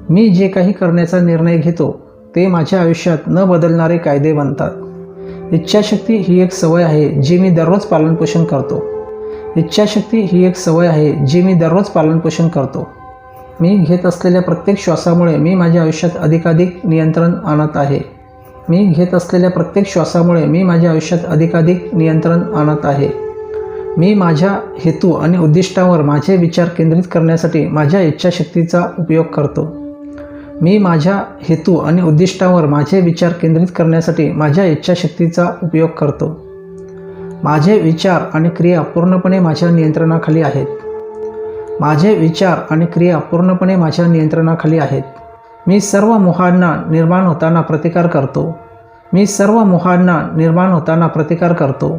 मी जे काही करण्याचा निर्णय घेतो ते माझ्या आयुष्यात न बदलणारे कायदे बनतात. इच्छाशक्ती ही एक सवय आहे जी मी दररोज पालनपोषण करतो. इच्छाशक्ती ही एक सवय आहे जी मी दररोज पालनपोषण करतो. मी घेत असलेल्या प्रत्येक श्वासामुळे मी माझ्या आयुष्यात अधिकाधिक नियंत्रण आणत आहे. मी घेत असलेल्या प्रत्येक श्वासामुळे मी माझ्या आयुष्यात अधिकाधिक नियंत्रण आणत आहे. मी माझ्या हेतू आणि उद्दिष्टांवर माझे विचार केंद्रित करण्यासाठी माझ्या इच्छाशक्तीचा उपयोग करतो. मी माझ्या हेतू आणि उद्दिष्टांवर माझे विचार केंद्रित करण्यासाठी माझ्या इच्छाशक्तीचा उपयोग करतो. माझे विचार आणि क्रिया पूर्णपणे माझ्या नियंत्रणाखाली आहेत. माझे विचार आणि क्रिया पूर्णपणे माझ्या नियंत्रणाखाली आहेत. मी सर्व मोहांना निर्माण होताना प्रतिकार करतो. मी सर्व मोहांना निर्माण होताना प्रतिकार करतो.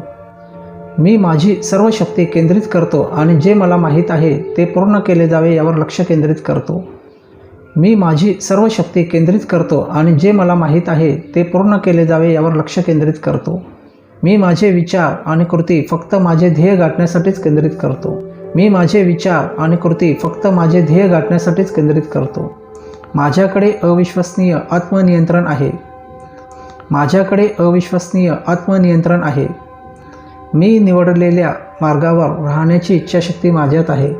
मी माझी सर्व शक्ती केंद्रित करतो आणि जे मला माहीत आहे ते पूर्ण केले जावे यावर लक्ष केंद्रित करतो. मी माझी सर्व शक्ती केंद्रित करतो आणि जे मला माहीत आहे ते पूर्ण केले जावे यावर लक्ष केंद्रित करतो. मी माझे विचार आणि कृती फक्त माझे ध्येय गाठण्यासाठीच केंद्रित करतो. मी माझे विचार आणि कृती फक्त माझे ध्येय गाठण्यासाठीच केंद्रित करतो. माझ्याकडे अविश्वसनीय आत्मनियंत्रण आहे. माझ्याकडे अविश्वसनीय आत्मनियंत्रण आहे. मी निवडलेल्या मार्गावर राहण्याची इच्छाशक्ती माझ्यात आहे.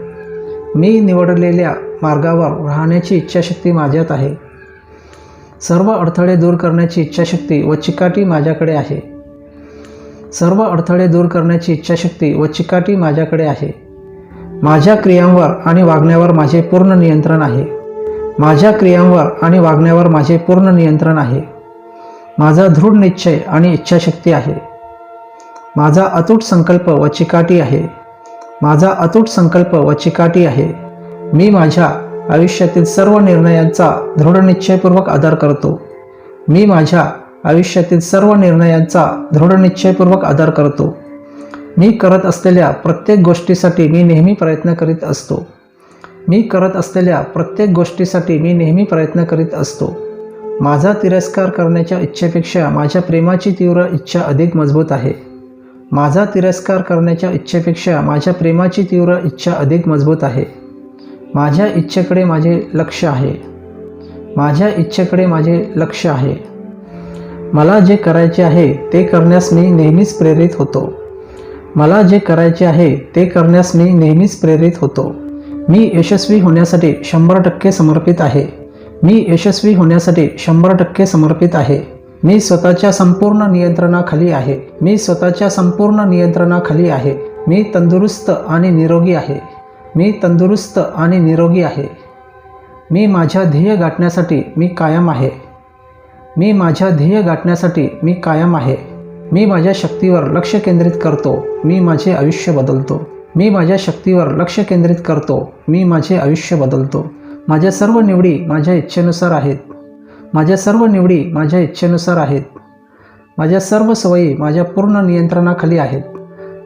मी निवडलेल्या मार्गावर राहण्याची इच्छाशक्ती माझ्यात आहे. सर्व अडथळे दूर करण्याची इच्छाशक्ती व चिकाटी माझ्याकडे आहे. सर्व अडथळे दूर करण्याची इच्छाशक्ती व चिकाटी माझ्याकडे आहे. माझ्या क्रियांवर आणि वागण्यावर माझे पूर्ण नियंत्रण आहे. माझ्या क्रियांवर आणि वागण्यावर माझे पूर्ण नियंत्रण आहे. माझा दृढ निश्चय आणि इच्छाशक्ती आहे. माझा अतूट संकल्प व चिकाटी आहे. माझा अतूट संकल्प व चिकाटी आहे. मी माझ्या आयुष्यातील सर्व निर्णयांचा दृढ निश्चयपूर्वक आदर करतो. मी माझ्या आयुष्यातील सर्व निर्णयांचा दृढ निश्चयपूर्वक आदर करतो. मी करत असलेल्या प्रत्येक गोष्टीसाठी मी नेहमी प्रयत्न करीत असतो. मी करत असलेल्या प्रत्येक गोष्टीसाठी मी नेहमी प्रयत्न करीत असतो. माझा तिरस्कार करण्याच्या इच्छेपेक्षा माझ्या प्रेमाची तीव्र इच्छा अधिक मजबूत आहे. माझा तिरस्कार करण्याच्या इच्छेपेक्षा माझ्या प्रेमाची तीव्र इच्छा अधिक मजबूत आहे. माझ्या इच्छेकडे माझे लक्ष आहे. माझ्या इच्छेकडे माझे लक्ष आहे. मला जे करायचे आहे ते करण्यास मी नेहमीच प्रेरित होतो. मला जे करायचे आहे ते करण्यास मी नेहमीच प्रेरित होतो. मी यशस्वी होण्यासाठी 100% समर्पित आहे. मी यशस्वी होण्यासाठी 100% समर्पित आहे. मी स्वतःच्या संपूर्ण नियंत्रणाखाली आहे. मी स्वतःच्या संपूर्ण नियंत्रणाखाली आहे. मी तंदुरुस्त आणि निरोगी आहे. मी तंदुरुस्त आणि निरोगी आहे. मी माझ्या ध्येय गाठण्यासाठी मी कायम आहे. मी माझ्या ध्येय गाठण्यासाठी मी कायम आहे. मी माझ्या शक्तीवर लक्ष केंद्रित करतो. मी माझे आयुष्य बदलतो. मी माझ्या शक्तीवर लक्ष केंद्रित करतो. मी माझे आयुष्य बदलतो. माझ्या सर्व निवडी माझ्या इच्छेनुसार आहेत. माझ्या सर्व निवडी माझ्या इच्छेनुसार आहेत. माझ्या सर्व सवयी माझ्या पूर्ण नियंत्रणाखाली आहेत.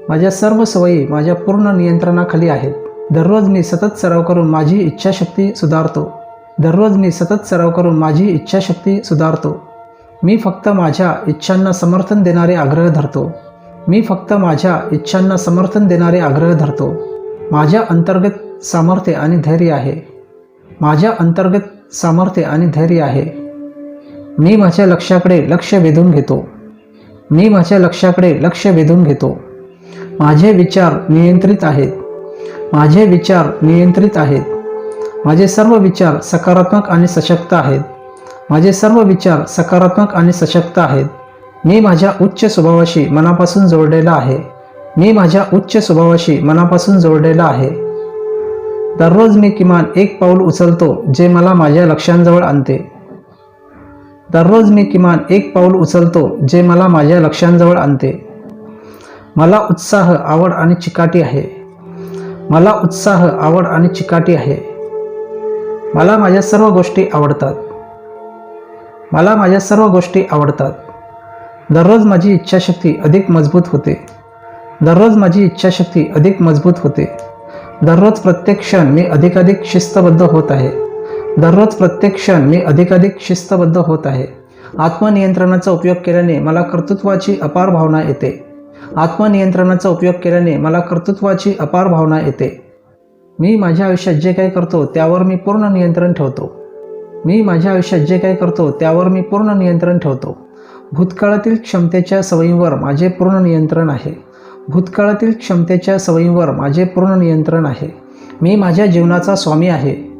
माझ्या सर्व सवयी माझ्या पूर्ण नियंत्रणाखाली आहेत. दररोज मी सतत सराव करून माझी इच्छाशक्ती सुधारतो. दररोज मी सतत सराव करून माझी इच्छाशक्ती सुधारतो. मी फक्त माझ्या इच्छांना समर्थन देणारे आग्रह धरतो. मी फक्त माझ्या इच्छांना समर्थन देणारे आग्रह धरतो. माझ्या अंतर्गत सामर्थ्य आणि धैर्य आहे. माझ्या अंतर्गत सामर्थ्य आणि धैर्य आहे. मी माझ्या लक्ष्याकडे लक्ष वेधून घेतो. मी माझ्या लक्ष्याकडे लक्ष वेधून घेतो. माझे विचार नियंत्रित आहेत. माझे विचार नियंत्रित आहेत. माझे सर्व विचार सकारात्मक आणि सशक्त आहेत. माझे सर्व विचार सकारात्मक आणि सशक्त आहेत. मी माझ्या उच्च स्वभावाशी मनापासून जोडलेला आहे. मी माझ्या उच्च स्वभावाशी मनापासून जोडलेला आहे. दररोज मी किमान एक पाऊल उचलतो जे मला माझ्या लक्ष्यांजवळ आणते. दररोज मी किमान एक पाऊल उचलतो जे मला माझ्या लक्ष्यांजवळ आणते. मला उत्साह, आवड आणि चिकाटी आहे. मला उत्साह, आवड आणि चिकाटी आहे. मला माझ्या सर्व गोष्टी आवडतात. मला माझ्या सर्व गोष्टी आवडतात. दररोज माझी इच्छाशक्ती अधिक मजबूत होते. दररोज माझी इच्छाशक्ती अधिक मजबूत होते. दररोज प्रत्येक क्षण मी अधिकाधिक शिस्तबद्ध होत आहे. दररोज प्रत्येक क्षण मी अधिकाधिक शिस्तबद्ध होत आहे. आत्मनियंत्रणाचा उपयोग केल्याने मला कर्तृत्वाची अपार भावना येते. आत्मनियंत्रणाचा उपयोग केल्याने मला कर्तृत्वाची अपार भावना येते. मी माझ्या आयुष्यात जे काही करतो त्यावर मी पूर्ण नियंत्रण ठेवतो. मी माझ्या आयुष्यात जे काही करतो त्यावर मी पूर्ण नियंत्रण ठेवतो. भूतकाळातील क्षमतेच्या सवयींवर माझे पूर्ण नियंत्रण आहे. भूतकाळातील क्षमतेच्या सवयींवर माझे पूर्ण नियंत्रण आहे. मी माझ्या जीवनाचा स्वामी आहे.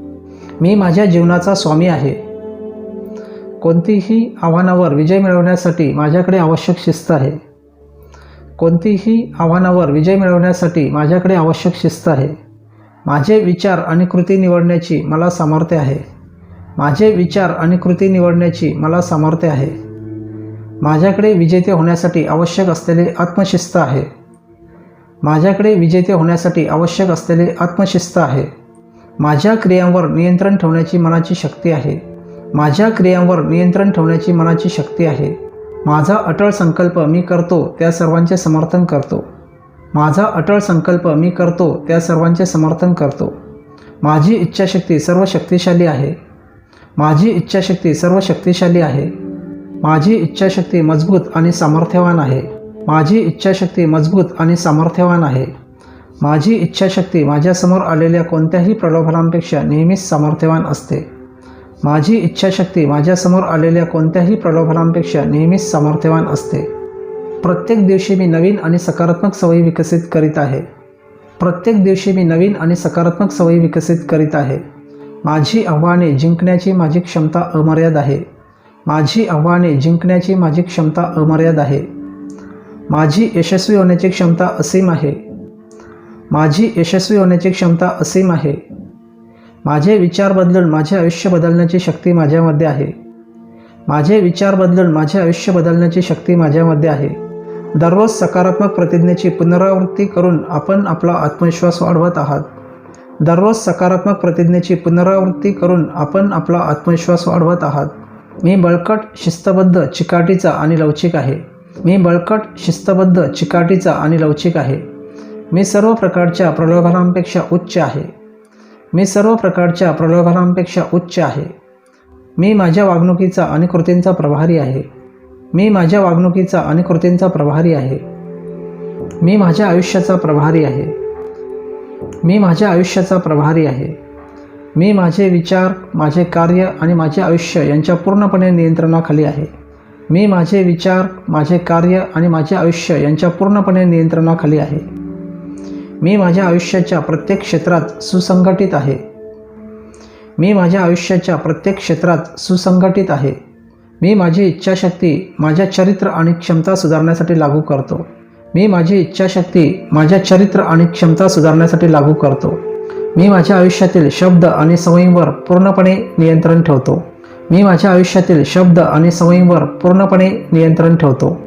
मी माझ्या जीवनाचा स्वामी आहे. कोणतीही आव्हानावर विजय मिळवण्यासाठी माझ्याकडे आवश्यक शिस्त आहे. कोणतीही आव्हानावर विजय मिळवण्यासाठी माझ्याकडे आवश्यक शिस्त आहे. माझे विचार आणि कृती निवडण्याची मला सामर्थ्य आहे. माझे विचार आणि कृती निवडण्याची मला सामर्थ्य आहे. माझ्याकडे विजेते होण्यासाठी आवश्यक असलेले आत्मशिस्त आहे. माझ्याकडे विजेते होण्यासाठी आवश्यक असलेले आत्मशिस्त आहे. माझ्या क्रियांवर नियंत्रण ठेवण्याची मनाची शक्ती आहे. माझ्या क्रियांवर नियंत्रण ठेवण्याची मनाची शक्ती आहे. माझा अटळ संकल्प मी करतो त्या सर्वांचे समर्थन करतो. माझा अटळ संकल्प मी करतो त्या सर्वांचे समर्थन करतो. माझी इच्छाशक्ती सर्व शक्तिशाली आहे. माझी इच्छाशक्ती सर्व शक्तिशाली आहे. माझी इच्छाशक्ती मजबूत आणि सामर्थ्यवान आहे. माझी इच्छाशक्ती मजबूत आणि सामर्थ्यवान आहे. माझी इच्छाशक्ती माझ्यासमोर आलेल्या कोणत्याही प्रलोभनांपेक्षा नेहमीच सामर्थ्यवान असते. माझी इच्छाशक्ती माझ्यासमोर आलेल्या कोणत्याही प्रलोभनांपेक्षा नेहमीच सामर्थ्यवान असते. प्रत्येक दिवशी मी नवीन आणि सकारात्मक सवयी विकसित करीत आहे. प्रत्येक दिवशी मी नवीन आणि सकारात्मक सवयी विकसित करीत आहे. माझी आव्हाने जिंकण्याची माझी क्षमता अमर्याद आहे. माझी आव्हाने जिंकण्याची माझी क्षमता अमर्याद आहे. माझी यशस्वी होण्याची क्षमता असीम आहे. माझी यशस्वी होण्याची क्षमता असीम आहे. माझे विचार बदलून माझे आयुष्य बदलण्याची शक्ती माझ्यामध्ये आहे. माझे विचार बदलून माझे आयुष्य बदलण्याची शक्ती माझ्यामध्ये आहे. दररोज सकारात्मक प्रतिज्ञेची पुनरावृत्ती करून आपण आपला आत्मविश्वास वाढवत आहात. दररोज सकारात्मक प्रतिज्ञेची पुनरावृत्ती करून आपण आपला आत्मविश्वास वाढवत आहात. मी बळकट, शिस्तबद्ध, चिकाटीचा आणि लवचिक आहे. मी बळकट, शिस्तबद्ध, चिकाटीचा आणि लवचिक आहे. मी सर्व प्रकारच्या प्रलोभनांपेक्षा उच्च आहे. मी सर्व प्रकारच्या प्रलोभनांपेक्षा उच्च आहे. मी माझ्या वागणुकीचा आणि कृतींचा प्रभारी आहे. मी माझ्या वागणुकीचा आणि कृतींचा प्रभारी आहे. मी माझ्या आयुष्याचा प्रभारी आहे. मी माझ्या आयुष्याचा प्रभारी आहे. मी माझे विचार, माझे कार्य आणि माझे आयुष्य यांच्या पूर्णपणे नियंत्रणाखाली आहे. मी माझे विचार, माझे कार्य आणि माझे आयुष्य यांच्या पूर्णपणे नियंत्रणाखाली आहे. मी माझ्या आयुष्याच्या प्रत्येक क्षेत्रात सुसंघटित आहे. मी माझ्या आयुष्याच्या प्रत्येक क्षेत्रात सुसंघटित आहे. मी माझी इच्छाशक्ती माझ्या चरित्र आणि क्षमता सुधारण्यासाठी लागू करतो. मी माझी इच्छाशक्ती माझ्या चरित्र आणि क्षमता सुधारण्यासाठी लागू करतो. मी माझ्या आयुष्यातील शब्द आणि सवयींवर पूर्णपणे नियंत्रण ठेवतो. मी माझ्या आयुष्यातील शब्द आणि सवयींवर पूर्णपणे नियंत्रण ठेवतो.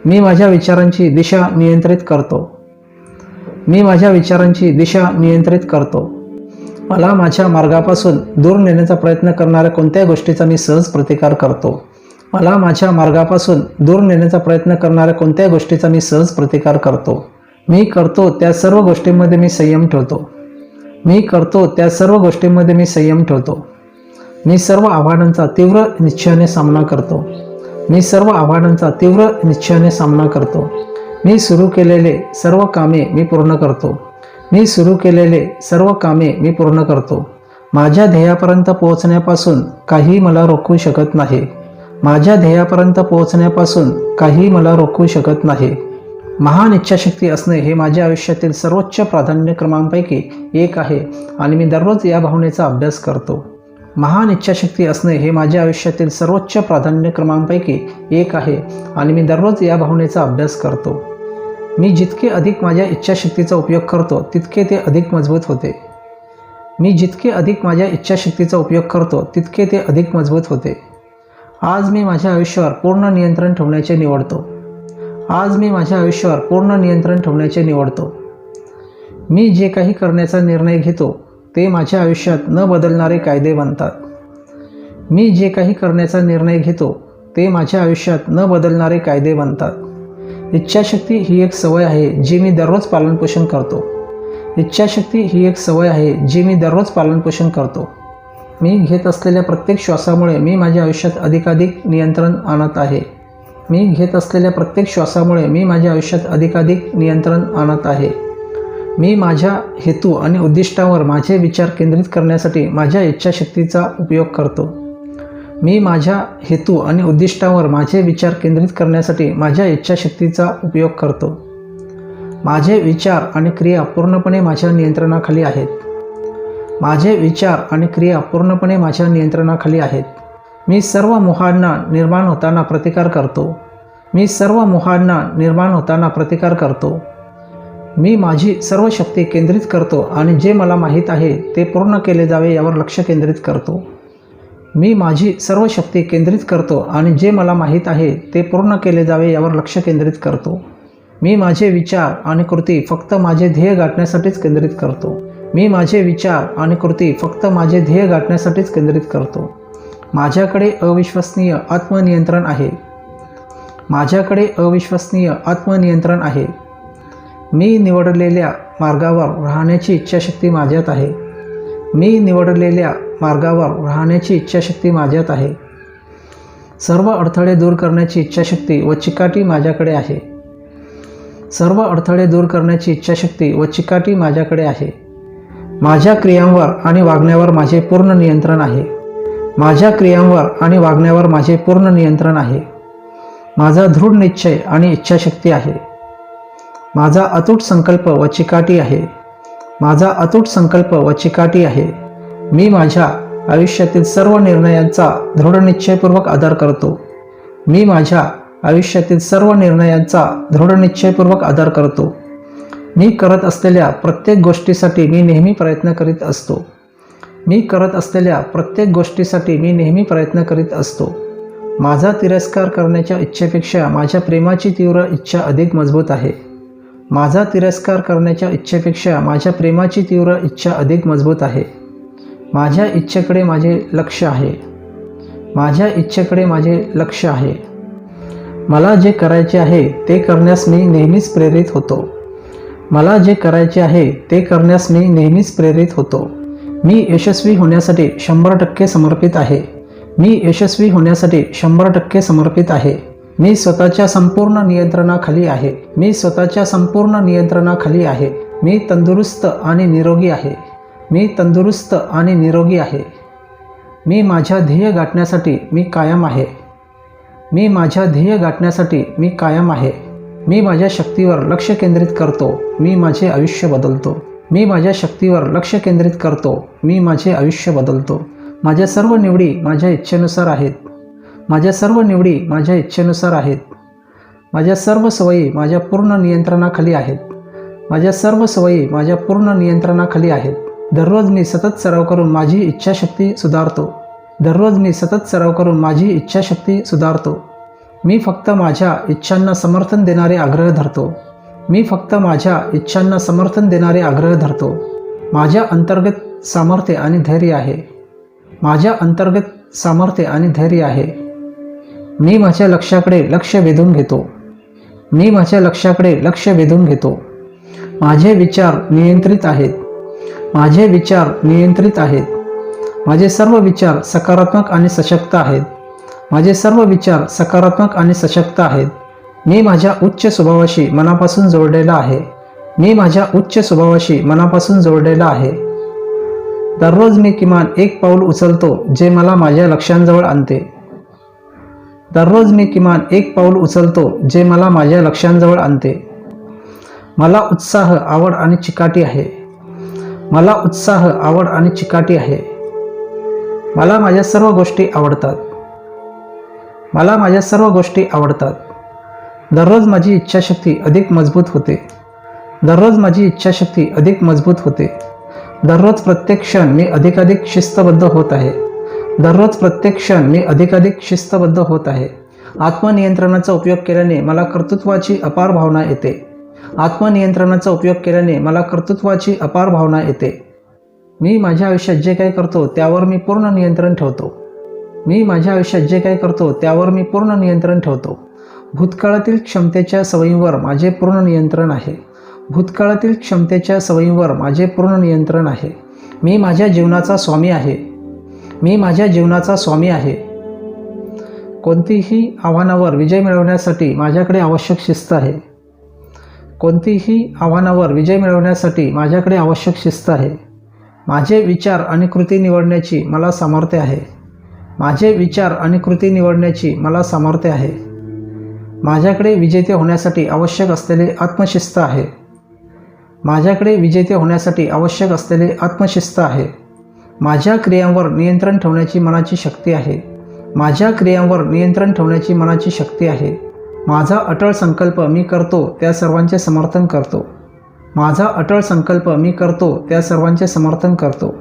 मी माझ्या विचारांची दिशा नियंत्रित करतो. मी माझ्या विचारांची दिशा नियंत्रित करतो. मला माझ्या मार्गापासून दूर नेण्याचा प्रयत्न करणाऱ्या कोणत्याही गोष्टीचा मी सहज प्रतिकार करतो. मला माझ्या मार्गापासून दूर नेण्याचा प्रयत्न करणाऱ्या कोणत्याही गोष्टीचा मी सहज प्रतिकार करतो. मी करतो त्या सर्व गोष्टींमध्ये मी संयम ठेवतो. मी करतो त्या सर्व गोष्टींमध्ये मी संयम ठेवतो. मी सर्व आव्हानांचा तीव्र निश्चयाने सामना करतो. मी सर्व आव्हानांचा तीव्र निश्चयाने सामना करतो. मी सुरू केलेले सर्व कामे मी पूर्ण करतो. मी सुरू केलेले सर्व कामे मी पूर्ण करतो. माझ्या ध्येयापर्यंत पोहोचण्यापासून काही मला रोखू शकत नाही. माझ्या ध्येयापर्यंत पोहोचण्यापासून काही मला रोखू शकत नाही. महान इच्छाशक्ती असणे हे माझ्या आयुष्यातील सर्वोच्च प्राधान्यक्रमांपैकी एक आहे आणि मी दररोज या भावनेचा अभ्यास करतो. महान इच्छाशक्ती असणे हे माझ्या आयुष्यातील सर्वोच्च प्राधान्यक्रमांपैकी एक आहे आणि मी दररोज या भावनेचा अभ्यास करतो. मी जितके अधिक माझ्या इच्छाशक्तीचा उपयोग करतो तितके ते अधिक मजबूत होते. मी जितके अधिक माझ्या इच्छाशक्तीचा उपयोग करतो तितके ते अधिक मजबूत होते. आज मी माझ्या आयुष्यावर पूर्ण नियंत्रण ठेवण्याचे निवडतो. आज मी माझ्या आयुष्यावर पूर्ण नियंत्रण ठेवण्याचे निवडतो. मी जे काही करण्याचा निर्णय घेतो ते माझ्या आयुष्यात न बदलणारे कायदे बनतात. मी जे काही करण्याचा निर्णय घेतो ते माझ्या आयुष्यात न बदलणारे कायदे बनतात. इच्छाशक्ती ही एक सवय आहे जी मी दररोज पालनपोषण करतो. इच्छाशक्ती ही एक सवय आहे जी मी दररोज पालनपोषण करतो. मी घेत असलेल्या प्रत्येक श्वासामुळे मी माझ्या आयुष्यात अधिकाधिक नियंत्रण आणत आहे. मी घेत असलेल्या प्रत्येक श्वासामुळे मी माझ्या आयुष्यात अधिकाधिक नियंत्रण आणत आहे. मी माझ्या हेतू आणि उद्दिष्टांवर माझे विचार केंद्रित करण्यासाठी माझ्या इच्छाशक्तीचा उपयोग करतो. मी माझ्या हेतू आणि उद्दिष्टांवर माझे विचार केंद्रित करण्यासाठी माझ्या इच्छाशक्तीचा उपयोग करतो. माझे विचार आणि क्रिया पूर्णपणे माझ्या नियंत्रणाखाली आहेत. माझे विचार आणि क्रिया पूर्णपणे माझ्या नियंत्रणाखाली आहेत. मी सर्व मोहांना निर्माण होताना प्रतिकार करतो. मी सर्व मोहांना निर्माण होताना प्रतिकार करतो. मी माझी सर्व शक्ती केंद्रित करतो आणि जे मला माहीत आहे ते पूर्ण केले जावे यावर लक्ष केंद्रित करतो. मी माझी सर्व शक्ती केंद्रित करतो आणि जे मला माहीत आहे ते पूर्ण केले जावे यावर लक्ष केंद्रित करतो. मी माझे विचार आणि कृती फक्त माझे ध्येय गाठण्यासाठीच केंद्रित करतो. मी माझे विचार आणि कृती फक्त माझे ध्येय गाठण्यासाठीच केंद्रित करतो. माझ्याकडे अविश्वसनीय आत्मनियंत्रण आहे. माझ्याकडे अविश्वसनीय आत्मनियंत्रण आहे. मी निवडलेल्या मार्गावर राहण्याची इच्छाशक्ती माझ्यात आहे. मी निवडलेल्या मार्गावर राहण्याची इच्छाशक्ती माझ्यात आहे. सर्व अडथळे दूर करण्याची इच्छाशक्ती व चिकाटी माझ्याकडे आहे. सर्व अडथळे दूर करण्याची इच्छाशक्ती व चिकाटी माझ्याकडे आहे. माझ्या क्रियांवर आणि वागण्यावर माझे पूर्ण नियंत्रण आहे. माझ्या क्रियांवर आणि वागण्यावर माझे पूर्ण नियंत्रण आहे. माझा दृढ निश्चय आणि इच्छाशक्ती आहे. माझा अतूट संकल्प व चिकाटी आहे. माझा अतूट संकल्प व चिकाटी आहे. मी माझ्या आयुष्यातील सर्व निर्णयांचा दृढनिश्चयपूर्वक आदर करतो. मी माझ्या आयुष्यातील सर्व निर्णयांचा दृढनिश्चयपूर्वक आदर करतो. मी करत असलेल्या प्रत्येक गोष्टीसाठी मी नेहमी प्रयत्न करीत असतो. मी करत असलेल्या प्रत्येक गोष्टीसाठी मी नेहमी प्रयत्न करीत असतो. माझा तिरस्कार करण्याच्या इच्छेपेक्षा माझ्या प्रेमाची तीव्र इच्छा अधिक मजबूत आहे. माझा तिरस्कार करण्याच्या इच्छेपेक्षा माझ्या प्रेमाची तीव्र इच्छा अधिक मजबूत आहे. माझ्या इच्छेकडे माझे लक्ष आहे. माझ्या इच्छेकडे माझे लक्ष आहे. मला जे करायचे आहे ते करण्यास मी नेहमीच प्रेरित होतो. मला जे करायचे आहे ते करण्यास मी नेहमीच प्रेरित होतो. मी यशस्वी होण्यासाठी 100% समर्पित आहे. मी यशस्वी होण्यासाठी 100% समर्पित आहे. मी स्वतःच्या संपूर्ण नियंत्रणाखाली आहे. मी स्वतःच्या संपूर्ण नियंत्रणाखाली आहे. मी तंदुरुस्त आणि निरोगी आहे. मी तंदुरुस्त आणि निरोगी आहे. मी माझ्या ध्येय गाठण्यासाठी मी कायम आहे. मी माझ्या ध्येय गाठण्यासाठी मी कायम आहे. मी माझ्या शक्तीवर लक्ष केंद्रित करतो. मी माझे आयुष्य बदलतो. मी माझ्या शक्तीवर लक्ष केंद्रित करतो. मी माझे आयुष्य बदलतो. माझ्या सर्व निवडी माझ्या इच्छेनुसार आहेत. माझ्या सर्व निवडी माझ्या इच्छेनुसार आहेत. माझ्या सर्व सवयी माझ्या पूर्ण नियंत्रणाखाली आहेत. माझ्या सर्व सवयी माझ्या पूर्ण नियंत्रणाखाली आहेत. दररोज मी सतत सराव करून माझी इच्छाशक्ती सुधारतो. दररोज मी सतत सराव करून माझी इच्छाशक्ती सुधारतो. मी फक्त माझ्या इच्छांना समर्थन देणारे आग्रह धरतो. मी फक्त माझ्या इच्छांना समर्थन देणारे आग्रह धरतो. माझ्या अंतर्गत सामर्थ्य आणि धैर्य आहे. माझ्या अंतर्गत सामर्थ्य आणि धैर्य आहे. मी माझ्या लक्ष्याकडे लक्ष वेधून घेतो. मी माझ्या लक्ष्याकडे लक्ष वेधून घेतो. माझे विचार नियंत्रित आहेत. माझे विचार नियंत्रित आहेत. माझे सर्व विचार सकारात्मक आणि सशक्त आहेत. माझे सर्व विचार सकारात्मक आणि सशक्त आहेत. मी माझ्या उच्च स्वभावाशी मनापासून जोडलेला आहे. मी माझ्या उच्च स्वभावाशी मनापासून जोडलेला आहे. दररोज मी किमान एक पाऊल उचलतो जे मला माझ्या लक्ष्यांजवळ आणते. दररोज मी किमान एक पाऊल उचलतो जे मला माझ्या लक्ष्यांजवळ आणते. मला उत्साह, आवड आणि चिकाटी आहे. मला उत्साह, आवड आणि चिकाटी आहे. मला माझ्या सर्व गोष्टी आवडतात. मला माझ्या सर्व गोष्टी आवडतात. दररोज माझी इच्छाशक्ती अधिक मजबूत होते. दररोज माझी इच्छाशक्ती अधिक मजबूत होते. दररोज प्रत्येक क्षण मी अधिकाधिक शिस्तबद्ध होत आहे. दररोज प्रत्येक क्षण मी अधिकाधिक शिस्तबद्ध होत आहे. आत्मनियंत्रणाचा उपयोग केल्याने मला कर्तृत्वाची अपार भावना येते. आत्मनियंत्रणाचा उपयोग केल्याने मला कर्तृत्वाची अपार भावना येते. मी माझ्या आयुष्यात जे काही करतो त्यावर मी पूर्ण नियंत्रण ठेवतो. मी माझ्या आयुष्यात जे काही करतो त्यावर मी पूर्ण नियंत्रण ठेवतो. भूतकाळातील क्षमतेच्या सवयींवर माझे पूर्ण नियंत्रण आहे. भूतकाळातील क्षमतेच्या सवयींवर माझे पूर्ण नियंत्रण आहे. मी माझ्या जीवनाचा स्वामी आहे. मी माझ्या जीवनाचा स्वामी आहे. कोणतीही आव्हानावर विजय मिळवण्यासाठी माझ्याकडे आवश्यक शिस्त आहे. कोणतीही आव्हानावर विजय मिळवण्यासाठी माझ्याकडे आवश्यक शिस्त आहे. माझे विचार आणि कृती निवडण्याची मला सामर्थ्य आहे. माझे विचार आणि कृती निवडण्याची मला सामर्थ्य आहे. माझ्याकडे विजेते होण्यासाठी आवश्यक असलेले आत्मशिस्त आहे. माझ्याकडे विजेते होण्यासाठी आवश्यक असलेले आत्मशिस्त आहे. माझ्या क्रियांवर नियंत्रण ठेवण्याची मनाची शक्ती आहे. माझ्या क्रियांवर नियंत्रण ठेवण्याची मनाची शक्ती आहे. माझा अटळ संकल्प मी करतो त्या सर्वांचे समर्थन करतो. माझा अटळ संकल्प मी करतो त्या सर्वांचे समर्थन करतो.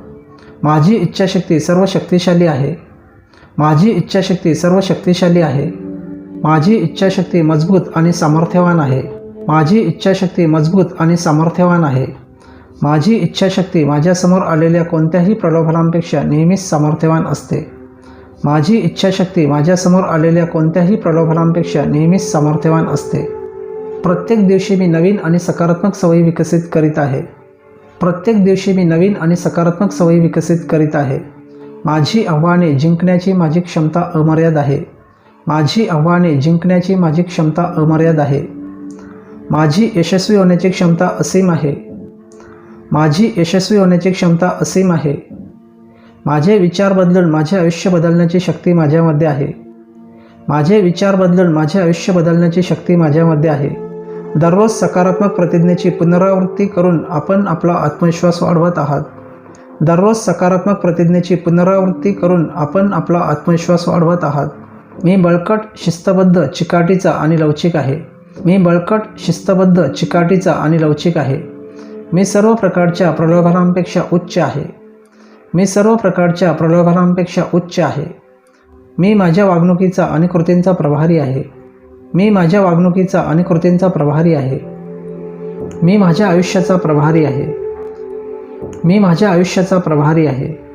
माझी इच्छाशक्ती सर्व शक्तिशाली आहे. माझी इच्छाशक्ती सर्व शक्तिशाली आहे. माझी इच्छाशक्ती मजबूत आणि सामर्थ्यवान आहे. माझी इच्छाशक्ती मजबूत आणि सामर्थ्यवान आहे. माझी इच्छाशक्ती माझ्यासमोर आलेल्या कोणत्याही प्रलोभनांपेक्षा नेहमीच सामर्थ्यवान असते. माझी इच्छाशक्ती माझ्यासमोर आलेल्या कोणत्याही प्रलोभनांपेक्षा नेहमीच सामर्थ्यवान असते. प्रत्येक दिवशी मी नवीन आणि सकारात्मक सवयी विकसित करीत आहे. प्रत्येक दिवशी मी नवीन आणि सकारात्मक सवयी विकसित करीत आहे. माझी आव्हाने जिंकण्याची माझी क्षमता अमर्याद आहे. माझी आव्हाने जिंकण्याची माझी क्षमता अमर्याद आहे. माझी यशस्वी होण्याची क्षमता असीम आहे. माझी यशस्वी होण्याची क्षमता असीम आहे. माझे विचार बदलून माझे आयुष्य बदलण्याची शक्ती माझ्यामध्ये आहे. माझे विचार बदलून माझे आयुष्य बदलण्याची शक्ती माझ्यामध्ये आहे. दररोज सकारात्मक प्रतिज्ञेची पुनरावृत्ती करून आपण आपला आत्मविश्वास वाढवत आहात. दररोज सकारात्मक प्रतिज्ञेची पुनरावृत्ती करून आपण आपला आत्मविश्वास वाढवत आहात. मी बळकट, शिस्तबद्ध, चिकाटीचा आणि लवचिक आहे. मी बळकट, शिस्तबद्ध, चिकाटीचा आणि लवचिक आहे. मी सर्व प्रकारच्या प्रलोभनांपेक्षा उच्च आहे. मी सर्व प्रकारच्या प्रलोभनांपेक्षा उच्च आहे. मी माझ्या वागणुकीचा आणि कृतींचा प्रभारी आहे. मी माझ्या वागणुकीचा आणि कृतींचा प्रभारी आहे. मी माझ्या आयुष्याचा प्रभारी आहे. मी माझ्या आयुष्याचा प्रभारी आहे.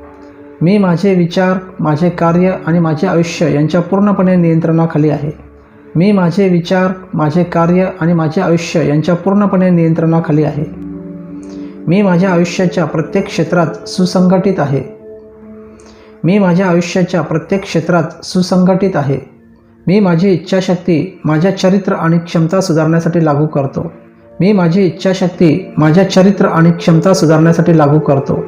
मी माझे विचार, माझे कार्य आणि माझे आयुष्य यांच्या पूर्णपणे नियंत्रणाखाली आहे. मी माझे विचार, माझे कार्य आणि माझे आयुष्य यांच्या पूर्णपणे नियंत्रणाखाली आहे. मी माझ्या आयुष्याच्या प्रत्येक क्षेत्रात सुसंघटित आहे. मी माझ्या आयुष्याच्या प्रत्येक क्षेत्रात सुसंघटित आहे. मी माझी इच्छाशक्ती माझ्या चरित्र आणि क्षमता सुधारण्यासाठी लागू करतो. मी माझी इच्छाशक्ती माझ्या चरित्र आणि क्षमता सुधारण्यासाठी लागू करतो.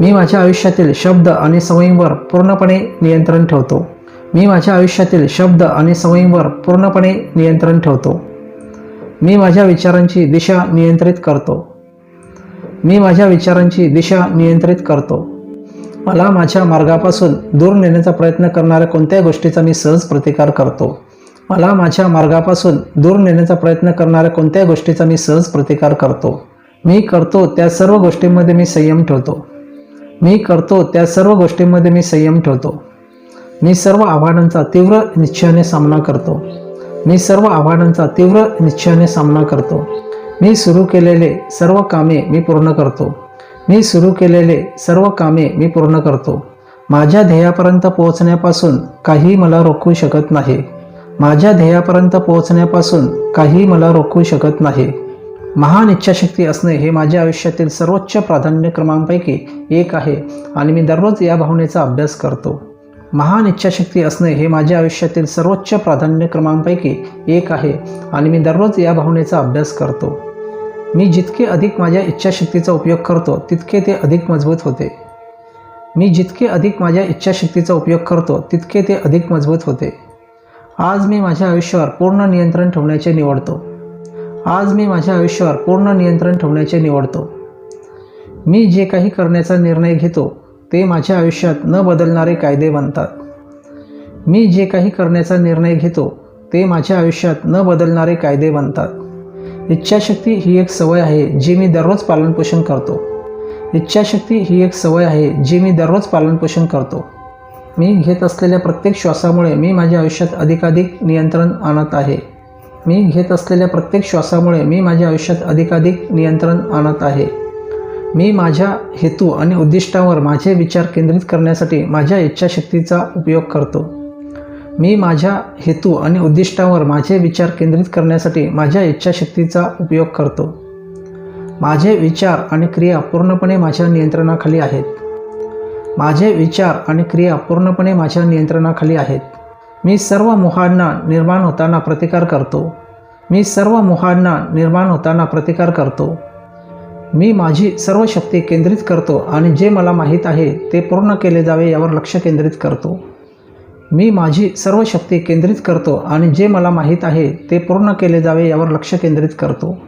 मी माझ्या आयुष्यातील शब्द आणि सवयींवर पूर्णपणे नियंत्रण ठेवतो. मी माझ्या आयुष्यातील शब्द आणि सवयींवर पूर्णपणे नियंत्रण ठेवतो. मी माझ्या विचारांची दिशा नियंत्रित करतो. मी माझ्या विचारांची दिशा नियंत्रित करतो. मला माझ्या मार्गापासून दूर नेण्याचा प्रयत्न करणाऱ्या कोणत्याही गोष्टीचा मी सहज प्रतिकार करतो. मला माझ्या मार्गापासून दूर नेण्याचा प्रयत्न करणाऱ्या कोणत्याही गोष्टीचा मी सहज प्रतिकार करतो. मी करतो त्या सर्व गोष्टींमध्ये मी संयम ठेवतो. मी करतो त्या सर्व गोष्टींमध्ये मी संयम ठेवतो. मी सर्व आव्हानांचा तीव्र निश्चयाने सामना करतो. मी सर्व आव्हानांचा तीव्र निश्चयाने सामना करतो. मी सुरू केलेले सर्व कामे मी पूर्ण करतो. मी सुरू केलेले सर्व कामे मी पूर्ण करतो. माझ्या ध्येयापर्यंत पोहोचण्यापासून काही मला रोखू शकत नाही. माझ्या ध्येयापर्यंत पोहोचण्यापासून काही मला रोखू शकत नाही. महान इच्छाशक्ती असणे हे माझ्या आयुष्यातील सर्वोच्च प्राधान्यक्रमांपैकी एक आहे आणि मी दररोज या भावनेचा अभ्यास करतो. महान इच्छाशक्ती असणे हे माझ्या आयुष्यातील सर्वोच्च प्राधान्यक्रमांपैकी एक आहे आणि मी दररोज या भावनेचा अभ्यास करतो. मी जितके अधिक माझ्या इच्छाशक्तीचा उपयोग करतो तितके ते अधिक मजबूत होते. मी जितके अधिक माझ्या इच्छाशक्तीचा उपयोग करतो तितके ते अधिक मजबूत होते. आज मी माझ्या आयुष्यावर पूर्ण नियंत्रण ठेवण्याचे निवडतो. आज मी माझ्या आयुष्यावर पूर्ण नियंत्रण ठेवण्याचे निवडतो. मी जे काही करण्याचा निर्णय घेतो ते माझ्या आयुष्यात न बदलणारे कायदे बनतात. मी जे काही करण्याचा निर्णय घेतो ते माझ्या आयुष्यात न बदलणारे कायदे बनतात. इच्छाशक्ती ही एक सवय आहे जी मी दररोज पालनपोषण करतो. इच्छाशक्ती ही एक सवय आहे जी मी दररोज पालनपोषण करतो. मी घेत असलेल्या प्रत्येक श्वासामुळे मी माझ्या आयुष्यात अधिकाधिक नियंत्रण आणत आहे. मी घेत असलेल्या प्रत्येक श्वासामुळे मी माझ्या आयुष्यात अधिकाधिक नियंत्रण आणत आहे. मी माझ्या हेतू आणि उद्दिष्टांवर माझे विचार केंद्रित करण्यासाठी माझ्या इच्छाशक्तीचा उपयोग करतो. मी माझ्या हेतू आणि उद्दिष्टांवर माझे विचार केंद्रित करण्यासाठी माझ्या इच्छाशक्तीचा उपयोग करतो. माझे विचार आणि क्रिया पूर्णपणे माझ्या नियंत्रणाखाली आहेत. माझे विचार आणि क्रिया पूर्णपणे माझ्या नियंत्रणाखाली आहेत. मी सर्व मोहांना निर्माण होताना प्रतिकार करतो. मी सर्व मोहांना निर्माण होताना प्रतिकार करतो. मी माझी सर्व शक्ती केंद्रित करतो आणि जे मला माहीत आहे ते पूर्ण केले जावे यावर लक्ष केंद्रित करतो. मी माझी सर्व शक्ती केंद्रित करतो आणि जे मला माहीत आहे ते पूर्ण केले जावे यावर लक्ष केंद्रित करतो.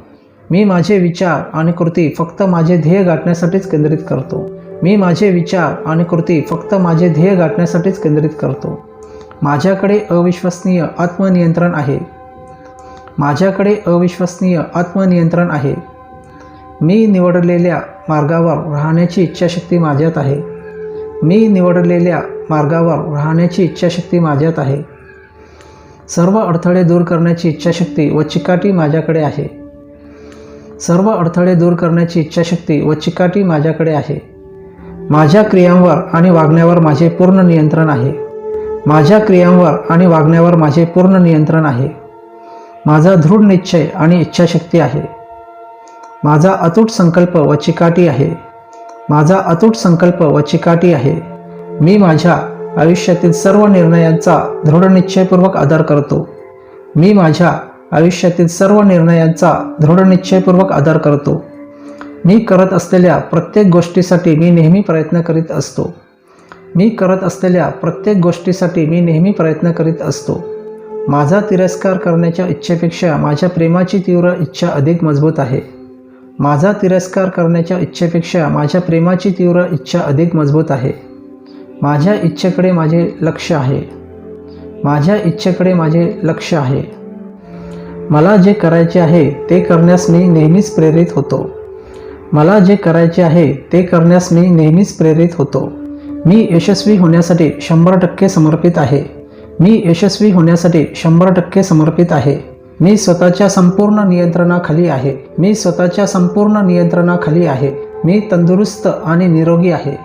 मी माझे विचार आणि कृती फक्त माझे ध्येय गाठण्यासाठीच केंद्रित करतो. मी माझे विचार आणि कृती फक्त माझे ध्येय गाठण्यासाठीच केंद्रित करतो. माझ्याकडे अविश्वसनीय आत्मनियंत्रण आहे. माझ्याकडे अविश्वसनीय आत्मनियंत्रण आहे. मी निवडलेल्या मार्गावर राहण्याची इच्छाशक्ती माझ्यात आहे. मी निवडलेल्या मार्गावर राहण्याची इच्छाशक्ती माझ्यात आहे. सर्व अडथळे दूर करण्याची इच्छाशक्ती व चिकाटी माझ्याकडे आहे. सर्व अडथळे दूर करण्याची इच्छाशक्ती व चिकाटी माझ्याकडे आहे. माझ्या क्रियांवर आणि वागण्यावर माझे पूर्ण नियंत्रण आहे. माझ्या क्रियांवर आणि वागण्यावर माझे पूर्ण नियंत्रण आहे. माझा दृढ निश्चय आणि इच्छाशक्ती आहे. माझा अतूट संकल्प व चिकाटी आहे. माझा अतूट संकल्प व चिकाटी आहे. मी माझ्या आयुष्यातील सर्व निर्णयांचा दृढ निश्चयपूर्वक आदर करतो. मी माझ्या आयुष्यातील सर्व निर्णयांचा दृढ निश्चयपूर्वक आदर करतो. मी करत असलेल्या प्रत्येक गोष्टीसाठी मी नेहमी प्रयत्न करीत असतो. मी करत असलेल्या प्रत्येक गोष्टीसाठी मी नेहमी प्रयत्न करीत असतो. माझा तिरस्कार करण्याच्या इच्छेपेक्षा माझ्या प्रेमाची तीव्र इच्छा अधिक मजबूत आहे. माझा तिरस्कार करण्याच्या इच्छेपेक्षा माझ्या प्रेमाची तीव्र इच्छा अधिक मजबूत आहे. माझ्या इच्छेकडे माझे लक्ष आहे. माझ्या इच्छेकडे माझे लक्ष आहे. मला जे करायचे आहे ते करण्यास मी नेहमीच प्रेरित होतो. मला जे करायचे आहे ते करण्यास मी नेहमीच प्रेरित होतो. मी यशस्वी होण्यासाठी 100% समर्पित आहे. मी यशस्वी होण्यासाठी 100% समर्पित आहे. मी स्वतःच्या संपूर्ण नियंत्रणाखाली आहे. मी स्वतःच्या संपूर्ण नियंत्रणाखाली आहे. मी तंदुरुस्त आणि निरोगी आहे.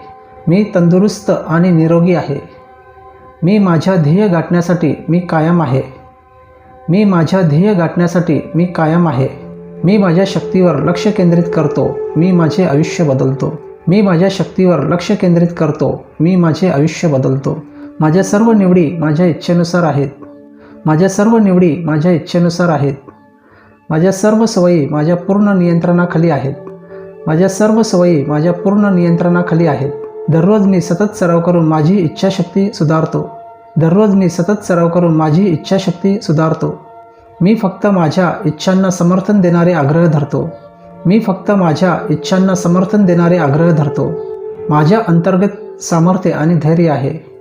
मी तंदुरुस्त आणि निरोगी आहे. मी माझ्या ध्येय गाठण्यासाठी मी कायम आहे. मी माझ्या ध्येय गाठण्यासाठी मी कायम आहे. मी माझ्या शक्तीवर लक्ष केंद्रित करतो. मी माझे आयुष्य बदलतो. मी माझ्या शक्तीवर लक्ष केंद्रित करतो. मी माझे आयुष्य बदलतो. माझ्या सर्व निवडी माझ्या इच्छेनुसार आहेत. माझ्या सर्व निवडी माझ्या इच्छेनुसार आहेत. माझ्या सर्व सवयी माझ्या पूर्ण नियंत्रणाखाली आहेत. माझ्या सर्व सवयी माझ्या पूर्ण नियंत्रणाखाली आहेत. दररोज मी सतत सराव करून माझी इच्छाशक्ती सुधारतो. दररोज मी सतत सराव करून माझी इच्छाशक्ती सुधारतो. मी फक्त माझ्या इच्छांना समर्थन देणारे आग्रह धरतो. मी फक्त माझ्या इच्छांना समर्थन देणारे आग्रह धरतो. माझ्या अंतर्गत सामर्थ्य आणि धैर्य आहे.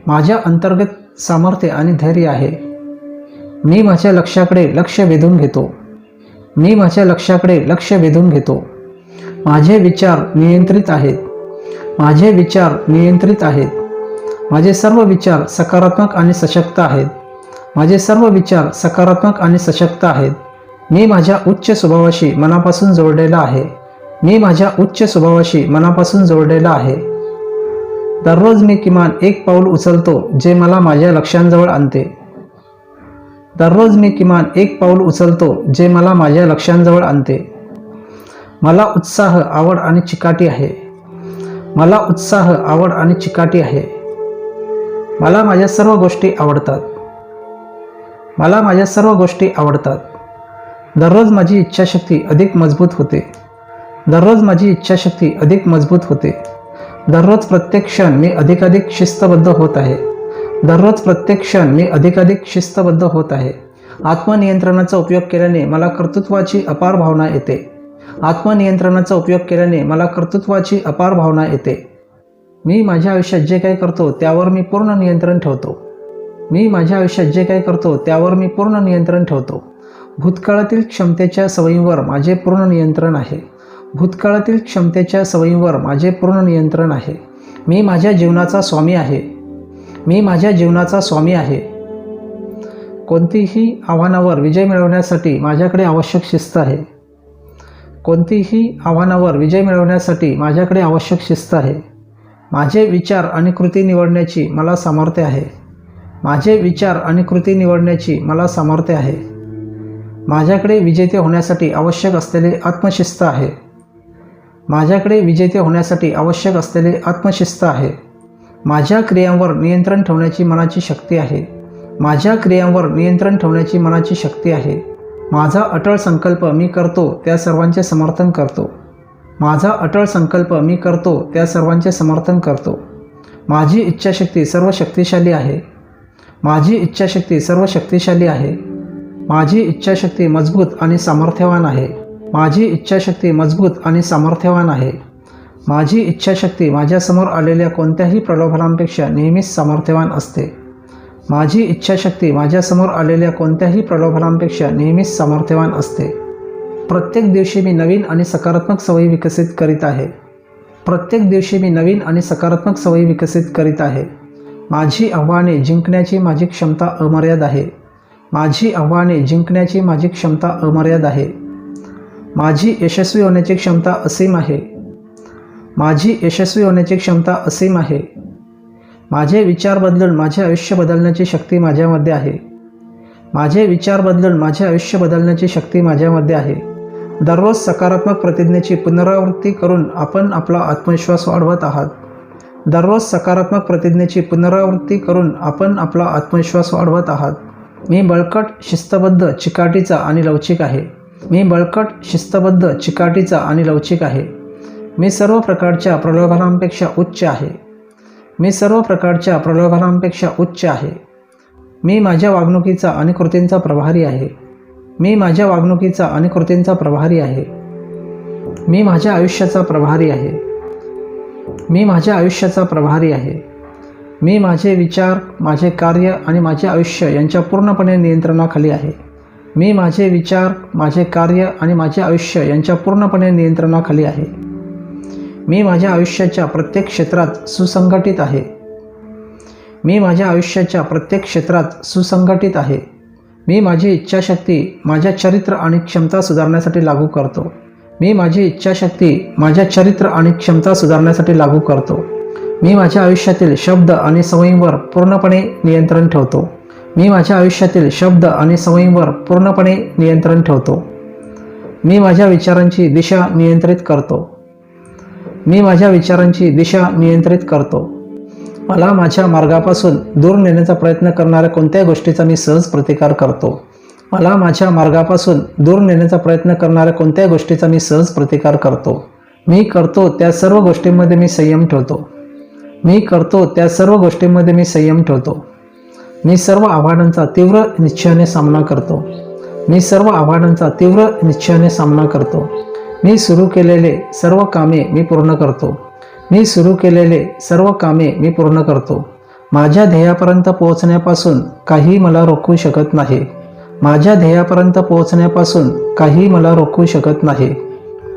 माझ्या अंतर्गत सामर्थ्य आणि धैर्य आहे. मी माझ्या लक्ष्याकडे लक्ष वेधून घेतो. मी माझ्या लक्ष्याकडे लक्ष वेधून घेतो. माझे विचार नियंत्रित आहेत. माझे विचार नियंत्रित आहेत. माझे सर्व विचार सकारात्मक आणि सशक्त आहेत. माझे सर्व विचार सकारात्मक आणि सशक्त आहेत. मी माझ्या उच्च स्वभावाशी मनापासून जोडलेला आहे. मी माझ्या उच्च स्वभावाशी मनापासून जोडलेला आहे. दररोज मी किमान एक पाऊल उचलतो जे मला माझ्या लक्ष्यांजवळ आणते. दररोज मी किमान एक पाऊल उचलतो जे मला माझ्या लक्ष्यांजवळ आणते. मला उत्साह, आवड आणि चिकाटी आहे. मला उत्साह, आवड आणि चिकाटी आहे. मला माझ्या सर्व गोष्टी आवडतात. मला माझ्या सर्व गोष्टी आवडतात. दररोज माझी इच्छाशक्ती अधिक मजबूत होते. दररोज माझी इच्छाशक्ती अधिक मजबूत होते. दररोज प्रत्येक क्षण मी अधिकाधिक शिस्तबद्ध होत आहे. दररोज प्रत्येक क्षण मी अधिकाधिक शिस्तबद्ध होत आहे. आत्मनियंत्रणाचा उपयोग केल्याने मला कर्तृत्वाची अपार भावना येते. आत्मनियंत्रणाचा उपयोग केल्याने मला कर्तृत्वाची अपार भावना येते. मी माझ्या आयुष्यात जे काही करतो त्यावर मी पूर्ण नियंत्रण ठेवतो. मी माझ्या आयुष्यात जे काही करतो त्यावर मी पूर्ण नियंत्रण ठेवतो. भूतकाळातील क्षमतेच्या सवयींवर माझे पूर्ण नियंत्रण आहे. भूतकाळातील क्षमतेच्या सवयींवर माझे पूर्ण नियंत्रण आहे. मी माझ्या जीवनाचा स्वामी आहे. मी माझ्या जीवनाचा स्वामी आहे. कोणतीही आव्हानावर विजय मिळवण्यासाठी माझ्याकडे आवश्यक शिस्त आहे. कोणतीही आव्हानावर विजय मिळवण्यासाठी माझ्याकडे आवश्यक शिस्त आहे. माझे विचार आणि कृती निवडण्याची मला सामर्थ्य आहे. माझे विचार आणि कृती निवडण्याची मला सामर्थ्य आहे. माझ्याकडे विजेते होण्यासाठी आवश्यक असलेले आत्मशिस्त आहे. माझ्याकडे विजेते होण्यासाठी आवश्यक असलेले आत्मशिस्त आहे. माझ्या क्रियांवर नियंत्रण ठेवण्याची मनाची शक्ती आहे. माझ्या क्रियांवर नियंत्रण ठेवण्याची मनाची शक्ती आहे. माझा अटळ संकल्प मी करतो त्या सर्वांचे समर्थन करतो. माझा अटळ संकल्प मी करतो त्या सर्वांचे समर्थन करतो. माझी इच्छाशक्ती सर्व शक्तिशाली आहे. माझी इच्छाशक्ती सर्व शक्तिशाली आहे. माझी इच्छाशक्ती मजबूत आणि सामर्थ्यवान आहे. माझी इच्छाशक्ती मजबूत आणि सामर्थ्यवान आहे. माझी इच्छाशक्ती माझ्यासमोर आलेल्या कोणत्याही प्रलोभनांपेक्षा नेहमीच सामर्थ्यवान असते. माझी इच्छाशक्ती माझ्यासमोर आलेल्या कोणत्याही प्रलोभनांपेक्षा नेहमीच सामर्थ्यवान असते. प्रत्येक दिवशी मी नवीन आणि सकारात्मक सवयी विकसित करीत आहे. प्रत्येक दिवशी मी नवीन आणि सकारात्मक सवयी विकसित करीत आहे. माझी आव्हाने जिंकण्याची माझी क्षमता अमर्याद आहे. माझी आव्हाने जिंकण्याची माझी क्षमता अमर्याद आहे. माझी यशस्वी होण्याची क्षमता असीम आहे. माझी यशस्वी होण्याची क्षमता असीम आहे. माझे विचार बदलून माझे आयुष्य बदलण्याची शक्ती माझ्यामध्ये आहे. माझे विचार बदलून माझे आयुष्य बदलण्याची शक्ती माझ्यामध्ये आहे. दररोज सकारात्मक प्रतिज्ञेची पुनरावृत्ती करून आपण आपला आत्मविश्वास वाढवत आहात. दररोज सकारात्मक प्रतिज्ञेची पुनरावृत्ती करून आपण आपला आत्मविश्वास वाढवत आहात. मी बळकट, शिस्तबद्ध, चिकाटीचा आणि लवचिक आहे. मी बळकट, शिस्तबद्ध, चिकाटीचा आणि लवचिक आहे. मी सर्व प्रकारच्या प्रलोभनांपेक्षा उच्च आहे. मी सर्व प्रकारच्या प्रलोभनांपेक्षा उच्च आहे. मी माझ्या वागणुकीचा आणि कृतींचा प्रभारी आहे. मी माझ्या वागणुकीचा आणि कृतींचा प्रभारी आहे. मी माझ्या आयुष्याचा प्रभारी आहे. मी माझ्या आयुष्याचा प्रभारी आहे. मी माझे विचार, माझे कार्य आणि माझे आयुष्य यांच्या पूर्णपणे नियंत्रणाखाली आहे. मी माझे विचार, माझे कार्य आणि माझे आयुष्य यांच्या पूर्णपणे नियंत्रणाखाली आहे. मी माझ्या आयुष्याच्या प्रत्येक क्षेत्रात सुसंघटित आहे. मी माझ्या आयुष्याच्या प्रत्येक क्षेत्रात सुसंघटित आहे. मी माझी इच्छाशक्ती माझ्या चरित्र आणि क्षमता सुधारण्यासाठी लागू करतो. मी माझी इच्छाशक्ती माझ्या चरित्र आणि क्षमता सुधारण्यासाठी लागू करतो. मी माझ्या आयुष्यातील शब्द आणि सवयींवर पूर्णपणे नियंत्रण ठेवतो. मी माझ्या आयुष्यातील शब्द आणि सवयींवर पूर्णपणे नियंत्रण ठेवतो. मी माझ्या विचारांची दिशा नियंत्रित करतो. मी माझ्या विचारांची दिशा नियंत्रित करतो. मला माझ्या मार्गापासून दूर नेण्याचा प्रयत्न करणाऱ्या कोणत्याही गोष्टीचा मी सहज प्रतिकार करतो. मला माझ्या मार्गापासून दूर नेण्याचा प्रयत्न करणाऱ्या कोणत्याही गोष्टीचा मी सहज प्रतिकार करतो. मी करतो त्या सर्व गोष्टींमध्ये मी संयम ठेवतो. मी करतो त्या सर्व गोष्टींमध्ये मी संयम ठेवतो. मी सर्व आव्हानांचा तीव्र निश्चयाने सामना करतो. मी सर्व आव्हानांचा तीव्र निश्चयाने सामना करतो. मी सुरू केलेले सर्व कामे मी पूर्ण करतो. मी सुरू केलेले सर्व कामे मी पूर्ण करतो. माझ्या ध्येयापर्यंत पोहोचण्यापासून काही मला रोखू शकत नाही. माझ्या ध्येयापर्यंत पोहोचण्यापासून काही मला रोखू शकत नाही.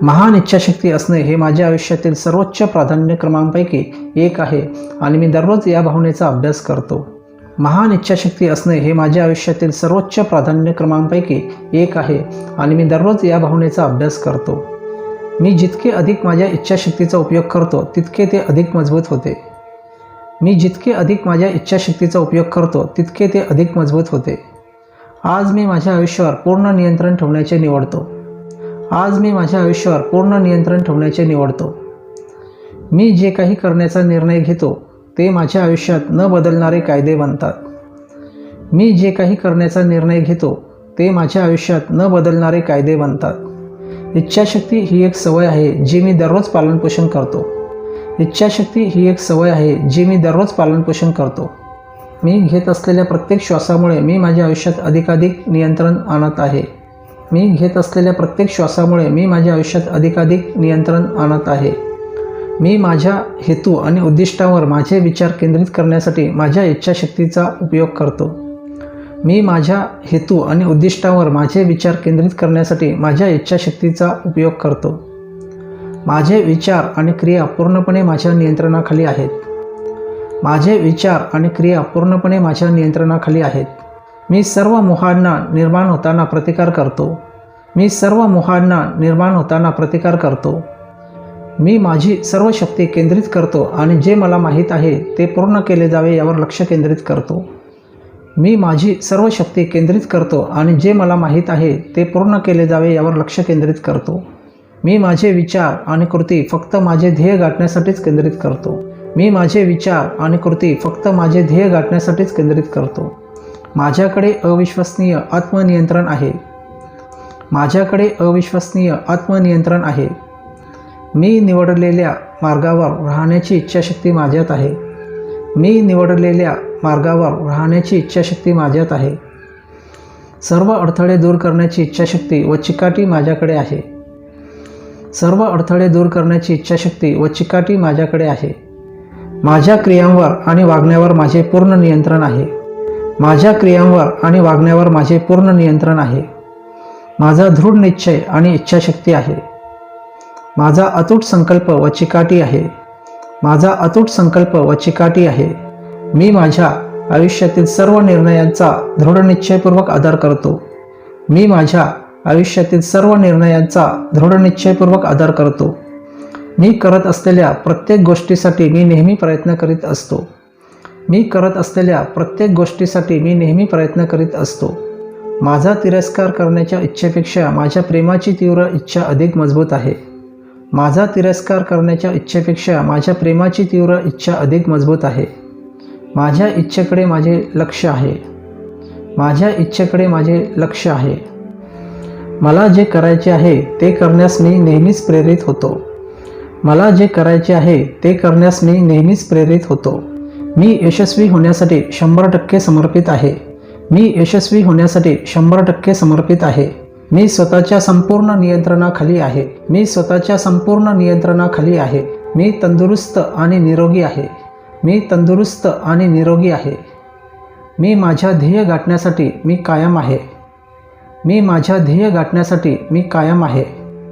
महान इच्छाशक्ती असणे हे माझ्या आयुष्यातील सर्वोच्च प्राधान्यक्रमांपैकी एक आहे आणि मी दररोज या भावनेचा अभ्यास करतो. महान इच्छाशक्ती असणे हे माझ्या आयुष्यातील सर्वोच्च प्राधान्यक्रमांपैकी एक आहे आणि मी दररोज या भावनेचा अभ्यास करतो. मी जितके अधिक माझ्या इच्छाशक्तीचा उपयोग करतो तितके ते अधिक मजबूत होते. मी जितके अधिक माझ्या इच्छाशक्तीचा उपयोग करतो तितके ते अधिक मजबूत होते. आज मी माझ्या आयुष्यावर पूर्ण नियंत्रण ठेवण्याचे निवडतो. आज मी माझ्या आयुष्यावर पूर्ण नियंत्रण ठेवण्याचे निवडतो. मी जे काही करण्याचा निर्णय घेतो ते माझ्या आयुष्यात न बदलणारे कायदे बनतात. मी जे काही करण्याचा निर्णय घेतो ते माझ्या आयुष्यात न बदलणारे कायदे बनतात. इच्छाशक्ती ही एक सवय आहे जी मी दररोज पालनपोषण करतो. इच्छाशक्ती ही एक सवय आहे जी मी दररोज पालनपोषण करतो. मी घेत असलेल्या प्रत्येक श्वासामुळे मी माझ्या आयुष्यात अधिकाधिक नियंत्रण आणत आहे. मी घेत असलेल्या प्रत्येक श्वासामुळे मी माझ्या आयुष्यात अधिकाधिक नियंत्रण आणत आहे. मी माझ्या हेतू आणि उद्दिष्टांवर माझे विचार केंद्रित करण्यासाठी माझ्या इच्छाशक्तीचा उपयोग करतो. मी माझ्या हेतू आणि उद्दिष्टांवर माझे विचार केंद्रित करण्यासाठी माझ्या इच्छाशक्तीचा उपयोग करतो. माझे विचार आणि क्रिया पूर्णपणे माझ्या नियंत्रणाखाली आहेत. माझे विचार आणि क्रिया पूर्णपणे माझ्या नियंत्रणाखाली आहेत. मी सर्व मोहांना निर्माण होताना प्रतिकार करतो. मी सर्व मोहांना निर्माण होताना प्रतिकार करतो. मी माझी सर्व शक्ती केंद्रित करतो आणि जे मला माहीत आहे ते पूर्ण केले जावे यावर लक्ष केंद्रित करतो. मी माझी सर्व शक्ती केंद्रित करतो आणि जे मला माहीत आहे ते पूर्ण केले जावे यावर लक्ष केंद्रित करतो. मी माझे विचार आणि कृती फक्त माझे ध्येय गाठण्यासाठीच केंद्रित करतो. मी माझे विचार आणि कृती फक्त माझे ध्येय गाठण्यासाठीच केंद्रित करतो. माझ्याकडे अविश्वसनीय आत्मनियंत्रण आहे. माझ्याकडे अविश्वसनीय आत्मनियंत्रण आहे. मी निवडलेल्या मार्गावर राहण्याची इच्छाशक्ती माझ्यात आहे. मी निवडलेल्या मार्गावर राहण्याची इच्छाशक्ती माझ्यात आहे. सर्व अडथळे दूर करण्याची इच्छाशक्ती व चिकाटी माझ्याकडे आहे. सर्व अडथळे दूर करण्याची इच्छाशक्ती व चिकाटी माझ्याकडे आहे. माझ्या क्रियांवर आणि वागण्यावर माझे पूर्ण नियंत्रण आहे. माझ्या क्रियांवर आणि वागण्यावर माझे पूर्ण नियंत्रण आहे. माझा दृढ निश्चय आणि इच्छाशक्ती आहे. माझा अतूट संकल्प व चिकाटी आहे. माझा अतूट संकल्प व चिकाटी आहे. मी माझ्या आयुष्यातील सर्व निर्णयांचा दृढ निश्चयपूर्वक आदर करतो. मी माझ्या आयुष्यातील सर्व निर्णयांचा दृढ निश्चयपूर्वक आदर करतो. मी करत असलेल्या प्रत्येक गोष्टीसाठी मी नेहमी प्रयत्न करीत असतो. मी करत असलेल्या प्रत्येक गोष्टीसाठी मी नेहमी प्रयत्न करीत असतो. माझा तिरस्कार करण्याच्या इच्छेपेक्षा माझ्या प्रेमाची तीव्र इच्छा अधिक मजबूत आहे. माझा तिरस्कार करण्याच्या इच्छेपेक्षा माझ्या प्रेमाची तीव्र इच्छा अधिक मजबूत आहे. माझ्या इच्छेकडे माझे लक्ष आहे. माझ्या इच्छेकडे माझे लक्ष आहे. मला जे करायचे आहे ते करण्यास मी नेहमीच प्रेरित होतो. मला जे करायचे आहे ते करण्यास मी नेहमीच प्रेरित होतो. मी यशस्वी होण्यासाठी 100% समर्पित आहे. मी यशस्वी होण्यासाठी 100% समर्पित आहे. मी स्वतःच्या संपूर्ण नियंत्रणाखाली आहे. मी स्वतःच्या संपूर्ण नियंत्रणाखाली आहे. मी तंदुरुस्त आणि निरोगी आहे. मी तंदुरुस्त आणि निरोगी आहे. मी माझ्या ध्येय गाठण्यासाठी मी कायम आहे. मी माझ्या ध्येय गाठण्यासाठी मी कायम आहे.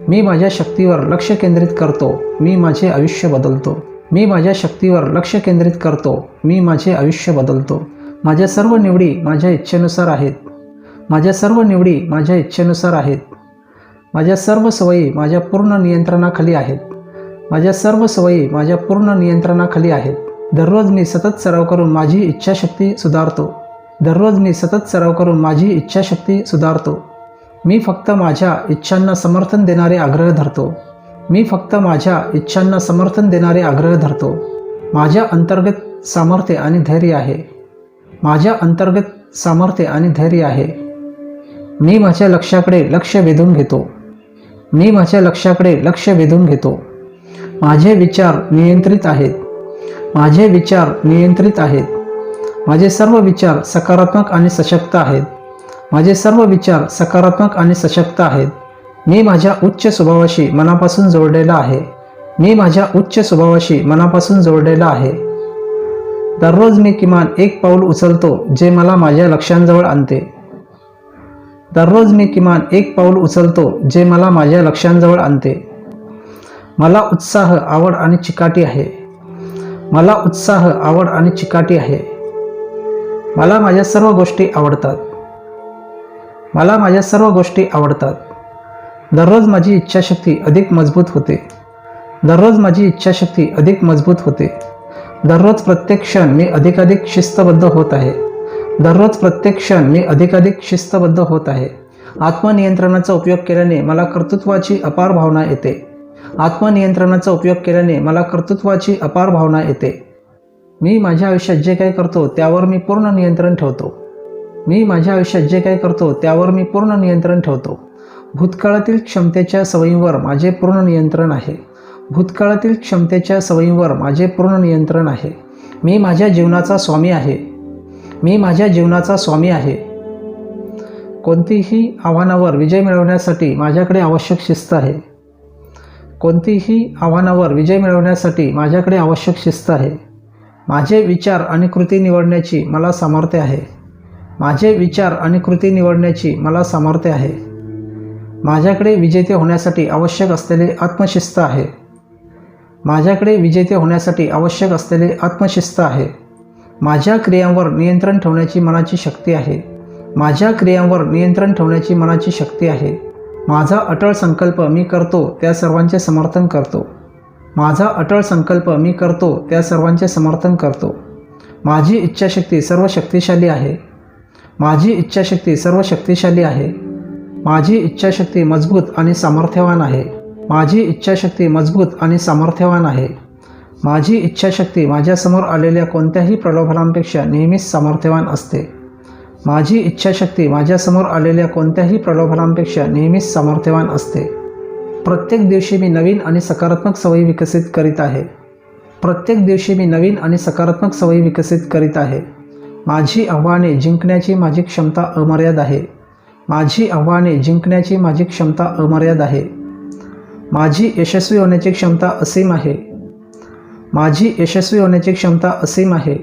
मी माझ्या शक्तीवर लक्ष केंद्रित करतो. मी माझे आयुष्य बदलतो. मी माझ्या शक्तीवर लक्ष केंद्रित करतो. मी माझे आयुष्य बदलतो. माझ्या सर्व निवडी माझ्या इच्छेनुसार आहेत. माझ्या सर्व निवडी माझ्या इच्छेनुसार आहेत. माझ्या सर्व सवयी माझ्या पूर्ण नियंत्रणाखाली आहेत. माझ्या सर्व सवयी माझ्या पूर्ण नियंत्रणाखाली आहेत. दररोज मी सतत सराव करून माझी इच्छाशक्ती सुधारतो. दररोज मी सतत सराव करून माझी इच्छाशक्ती सुधारतो. मी फक्त माझ्या इच्छांना समर्थन देणारे आग्रह धरतो. मी फक्त माझ्या इच्छांना समर्थन देणारे आग्रह धरतो. माझ्या अंतर्गत सामर्थ्य आणि धैर्य आहे. माझ्या अंतर्गत सामर्थ्य आणि धैर्य आहे. मी माझ्या लक्ष्याकडे लक्ष वेधून घेतो. मी माझ्या लक्ष्याकडे लक्ष वेधून घेतो. माझे विचार नियंत्रित आहेत. माझे विचार नियंत्रित आहेत. माझे सर्व विचार सकारात्मक आणि सशक्त आहेत. माझे सर्व विचार सकारात्मक आणि सशक्त आहेत. मी माझ्या उच्च स्वभावाशी मनापासून जोडलेला आहे. मी माझ्या उच्च स्वभावाशी मनापासून जोडलेला आहे. दररोज मी किमान एक पाऊल उचलतो जे मला माझ्या लक्ष्यांजवळ आणते. दररोज मी किमान एक पाऊल उचलतो जे मला माझ्या लक्ष्यांजवळ आणते. मला उत्साह, आवड आणि चिकाटी आहे. मला उत्साह, आवड आणि चिकाटी आहे. मला माझ्या सर्व गोष्टी आवडतात. मला माझ्या सर्व गोष्टी आवडतात. दररोज माझी इच्छाशक्ती अधिक मजबूत होते. दररोज माझी इच्छाशक्ती अधिक मजबूत होते. दररोज प्रत्येक क्षण मी अधिकाधिक शिस्तबद्ध होत आहे. दररोज प्रत्येक क्षण मी अधिकाधिक शिस्तबद्ध होत आहे. आत्मनियंत्रणाचा उपयोग केल्याने मला कर्तृत्वाची अपार भावना येते. आत्मनियंत्रणाचा उपयोग केल्याने मला कर्तृत्वाची अपार भावना येते. मी माझ्या आयुष्यात जे काही करतो त्यावर मी पूर्ण नियंत्रण ठेवतो. मी माझ्या आयुष्यात जे काही करतो त्यावर मी पूर्ण नियंत्रण ठेवतो. भूतकाळातील क्षमतेच्या सवयींवर माझे पूर्ण नियंत्रण आहे. भूतकाळातील क्षमतेच्या सवयींवर माझे पूर्ण नियंत्रण आहे. मी माझ्या जीवनाचा स्वामी आहे. मी माझ्या जीवनाचा स्वामी आहे. कोणतीही आव्हानावर विजय मिळवण्यासाठी माझ्याकडे आवश्यक शिस्त आहे. कोणतीही आव्हानावर विजय मिळवण्यासाठी माझ्याकडे आवश्यक शिस्त आहे. माझे विचार आणि कृती निवडण्याची मला सामर्थ्य आहे. माझे विचार आणि कृती निवडण्याची मला सामर्थ्य आहे. माझ्याकडे विजेते होण्यासाठी आवश्यक असलेले आत्मशिस्त आहे. माझ्याकडे विजेते होण्यासाठी आवश्यक असलेले आत्मशिस्त आहे. माझ्या क्रियांवर नियंत्रण ठेवण्याची मनाची शक्ती आहे. माझ्या क्रियांवर नियंत्रण ठेवण्याची मनाची शक्ती आहे. माझा अटळ संकल्प मी करतो त्या सर्वांचे समर्थन करतो. माझा अटळ संकल्प मी करतो त्या सर्वांचे समर्थन करतो. माझी इच्छाशक्ती सर्व शक्तिशाली आहे. माझी इच्छाशक्ती सर्व शक्तिशाली आहे. माझी इच्छाशक्ती मजबूत आणि सामर्थ्यवान आहे. माझी इच्छाशक्ती मजबूत आणि सामर्थ्यवान आहे. माझी इच्छाशक्ती माझ्यासमोर आलेल्या कोणत्याही प्रलोभनांपेक्षा नेहमीच सामर्थ्यवान असते. माझी इच्छाशक्ती माझ्यासमोर आलेल्या कोणत्याही प्रलोभनांपेक्षा नेहमीच सामर्थ्यवान असते. प्रत्येक दिवशी मी नवीन आणि सकारात्मक सवयी विकसित करीत आहे. प्रत्येक दिवशी मी नवीन आणि सकारात्मक सवयी विकसित करीत आहे. माझी आव्हाने जिंकण्याची माझी क्षमता अमर्याद आहे. माझी आव्हाने जिंकण्याची माझी क्षमता अमर्याद आहे. माझी यशस्वी होण्याची क्षमता असीम आहे. माझी यशस्वी होण्याची क्षमता असीम आहे.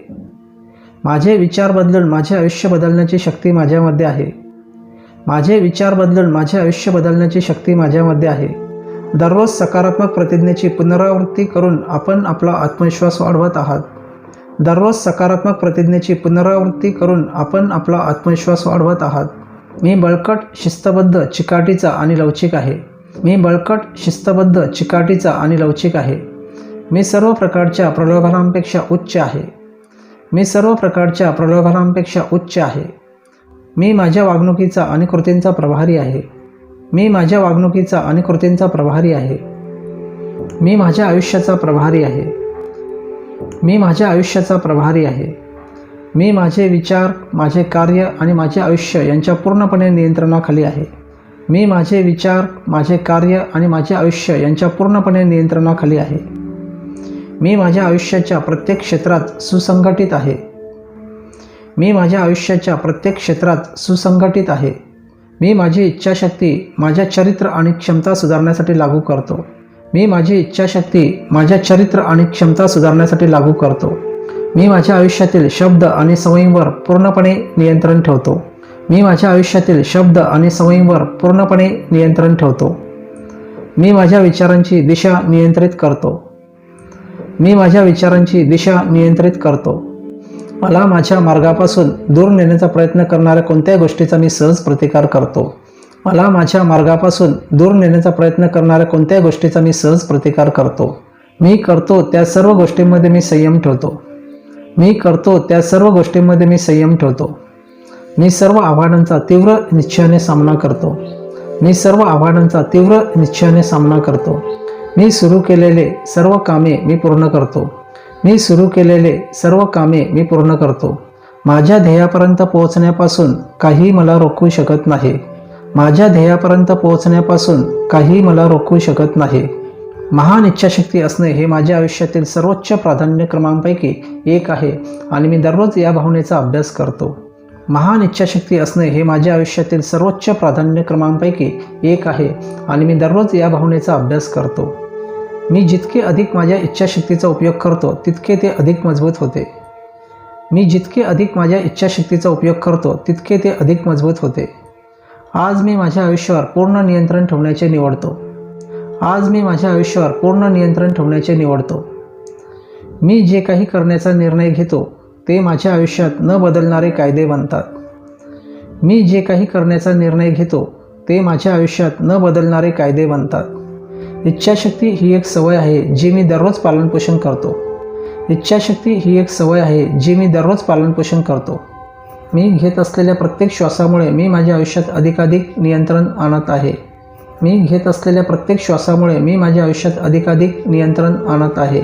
माझे विचार बदलून माझे आयुष्य बदलण्याची शक्ती माझ्यामध्ये आहे. माझे विचार बदलून माझे आयुष्य बदलण्याची शक्ती माझ्यामध्ये आहे. दररोज सकारात्मक प्रतिज्ञेची पुनरावृत्ती करून आपण आपला आत्मविश्वास वाढवत आहात. दररोज सकारात्मक प्रतिज्ञेची पुनरावृत्ती करून आपण आपला आत्मविश्वास वाढवत आहात. मी बळकट, शिस्तबद्ध, चिकाटीचा आणि लवचिक आहे. मी बळकट, शिस्तबद्ध, चिकाटीचा आणि लवचिक आहे. मी सर्व प्रकारच्या प्रलोभनांपेक्षा उच्च आहे. मी सर्व प्रकारच्या प्रलोभनांपेक्षा उच्च आहे. मी माझ्या वागणुकीचा आणि कृतींचा प्रभारी आहे. मी माझ्या वागणुकीचा आणि कृतींचा प्रभारी आहे. मी माझ्या आयुष्याचा प्रभारी आहे. मी माझ्या आयुष्याचा प्रभारी आहे. मी माझे विचार, माझे कार्य आणि माझे आयुष्य यांच्या पूर्णपणे नियंत्रणाखाली आहे. मी माझे विचार, माझे कार्य आणि माझे आयुष्य यांच्या पूर्णपणे नियंत्रणाखाली आहे. मी माझ्या आयुष्याच्या प्रत्येक क्षेत्रात सुसंघटित आहे. मी माझ्या आयुष्याच्या प्रत्येक क्षेत्रात सुसंघटित आहे. मी माझी इच्छाशक्ती माझ्या चरित्र आणि क्षमता सुधारण्यासाठी लागू करतो. मी माझी इच्छाशक्ती माझ्या चरित्र आणि क्षमता सुधारण्यासाठी लागू करतो. मी माझ्या आयुष्यातील शब्द आणि सवयींवर पूर्णपणे नियंत्रण ठेवतो. मी माझ्या आयुष्यातील शब्द आणि सवयींवर पूर्णपणे नियंत्रण ठेवतो. मी माझ्या विचारांची दिशा नियंत्रित करतो. मी माझ्या विचारांची दिशा नियंत्रित करतो. मला माझ्या मार्गापासून दूर नेण्याचा प्रयत्न करणाऱ्या कोणत्याही गोष्टीचा मी सहज प्रतिकार करतो. मला माझ्या मार्गापासून दूर नेण्याचा प्रयत्न करणाऱ्या कोणत्याही गोष्टीचा मी सहज प्रतिकार करतो. मी करतो त्या सर्व गोष्टींमध्ये मी संयम ठेवतो. मी करतो त्या सर्व गोष्टींमध्ये मी संयम ठेवतो. मी सर्व आव्हानांचा तीव्र निश्चयाने सामना करतो. मी सर्व आव्हानांचा तीव्र निश्चयाने सामना करतो. मी सुरू केलेले सर्व कामे मी पूर्ण करतो. मी सुरू केलेले सर्व कामे मी पूर्ण करतो. माझ्या ध्येयापर्यंत पोहोचण्यापासून काही मला रोखू शकत नाही. माझ्या ध्येयापर्यंत पोहोचण्यापासून काही मला रोखू शकत नाही. महान इच्छाशक्ती असणे हे माझ्या आयुष्यातील सर्वोच्च प्राधान्यक्रमांपैकी एक आहे आणि मी दररोज या भावनेचा अभ्यास करतो. महान इच्छाशक्ती असणे हे माझ्या आयुष्यातील सर्वोच्च प्राधान्यक्रमांपैकी एक आहे आणि मी दररोज या भावनेचा अभ्यास करतो. मी जितके अधिक माझ्या इच्छाशक्तीचा उपयोग करतो तितके ते अधिक मजबूत होते. मी जितके अधिक माझ्या इच्छाशक्तीचा उपयोग करतो तितके ते अधिक मजबूत होते. आज मी माझ्या आयुष्यावर पूर्ण नियंत्रण ठेवण्याचे निवडतो. आज मी माझ्या आयुष्यावर पूर्ण नियंत्रण ठेवण्याचे निवडतो. मी जे काही करण्याचा निर्णय घेतो ते माझ्या आयुष्यात न बदलणारे कायदे बनतात. मी जे काही करण्याचा निर्णय घेतो ते माझ्या आयुष्यात न बदलणारे कायदे बनतात. इच्छाशक्ती ही एक सवय आहे जी मी दररोज पालनपोषण करतो. इच्छाशक्ती ही एक सवय आहे जी मी दररोज पालनपोषण करतो. मी घेत असलेल्या प्रत्येक श्वासामुळे मी माझ्या आयुष्यात अधिकाधिक नियंत्रण आणत आहे. मी घेत असलेल्या प्रत्येक श्वासामुळे मी माझ्या आयुष्यात अधिकाधिक नियंत्रण आणत आहे.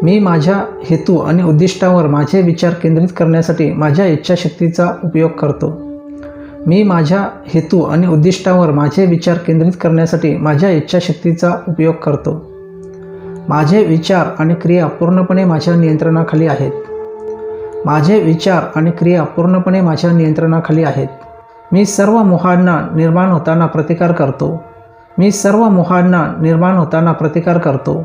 मी माझ्या हेतू आणि उद्दिष्टांवर माझे विचार केंद्रित करण्यासाठी माझ्या इच्छाशक्तीचा उपयोग करतो. मी माझ्या हेतू आणि उद्दिष्टांवर माझे विचार केंद्रित करण्यासाठी माझ्या इच्छाशक्तीचा उपयोग करतो. माझे विचार आणि क्रिया पूर्णपणे माझ्या नियंत्रणाखाली आहेत. माझे विचार आणि क्रिया पूर्णपणे माझ्या नियंत्रणाखाली आहेत. मी सर्व मोहांना निर्माण होताना प्रतिकार करतो. मी सर्व मोहांना निर्माण होताना प्रतिकार करतो.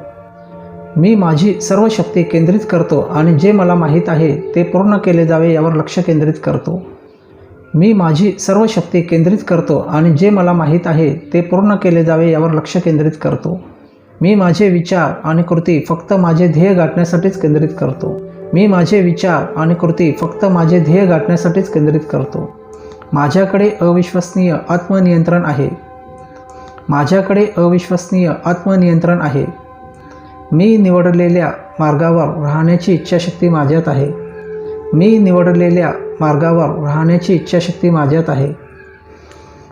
मी माझी सर्व शक्ती केंद्रित करतो आणि जे मला माहीत आहे ते पूर्ण केले जावे यावर लक्ष केंद्रित करतो. मी माझी सर्व शक्ती केंद्रित करतो आणि जे मला माहीत आहे ते पूर्ण केले जावे यावर लक्ष केंद्रित करतो. मी माझे विचार आणि कृती फक्त माझे ध्येय गाठण्यासाठीच केंद्रित करतो. मी माझे विचार आणि कृती फक्त माझे ध्येय गाठण्यासाठीच केंद्रित करतो. माझ्याकडे अविश्वसनीय आत्मनियंत्रण आहे. माझ्याकडे अविश्वसनीय आत्मनियंत्रण आहे. मी निवडलेल्या मार्गावर राहण्याची इच्छाशक्ती माझ्यात आहे. मी निवडलेल्या मार्गावर राहण्याची इच्छाशक्ती माझ्यात आहे.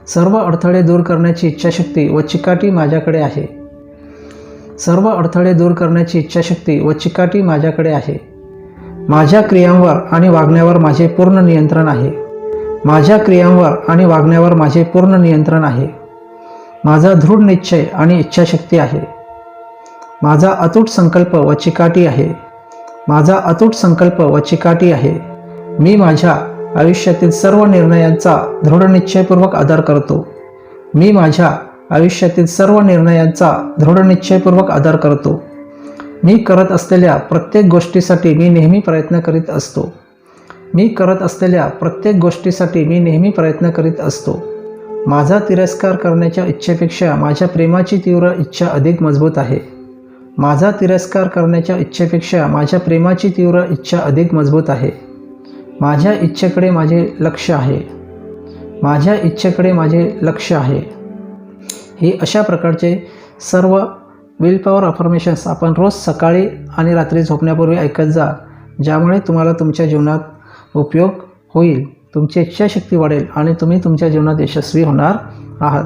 सर्व अडथळे दूर करण्याची इच्छाशक्ती व चिकाटी माझ्याकडे आहे. सर्व अडथळे दूर करण्याची इच्छाशक्ती व चिकाटी माझ्याकडे आहे. माझ्या क्रियांवर आणि वागण्यावर माझे पूर्ण नियंत्रण आहे. माझ्या क्रियांवर आणि वागण्यावर माझे पूर्ण नियंत्रण आहे. माझा दृढ निश्चय आणि इच्छाशक्ती आहे. माझा अतूट संकल्प व चिकाटी आहे. माझा अतूट संकल्प व चिकाटी आहे. मी माझ्या आयुष्यातील सर्व निर्णयांचा दृढनिश्चयपूर्वक आदर करतो. मी माझ्या आयुष्यातील सर्व निर्णयांचा दृढनिश्चयपूर्वक आदर करतो. मी करत असलेल्या प्रत्येक गोष्टीसाठी मी नेहमी प्रयत्न करीत असतो. मी करत असलेल्या प्रत्येक गोष्टीसाठी मी नेहमी प्रयत्न करीत असतो. माझा तिरस्कार करण्याच्या इच्छेपेक्षा माझ्या प्रेमाची तीव्र इच्छा अधिक मजबूत आहे. माझा तिरस्कार करण्याच्या इच्छेपेक्षा माझ्या प्रेमाची तीव्र इच्छा अधिक मजबूत आहे. माझ्या इच्छेकडे माझे लक्ष आहे. माझ्या इच्छेकडे माझे लक्ष आहे. हे अशा प्रकारचे सर्व विल पॉवर अफर्मेशन्स आपण रोज सकाळी आणि रात्री झोपण्यापूर्वी ऐकत जा, ज्यामुळे तुम्हाला तुमच्या जीवनात उपयोग होईल, तुमची इच्छाशक्ती वाढेल आणि तुम्ही तुमच्या जीवनात यशस्वी होणार आहात.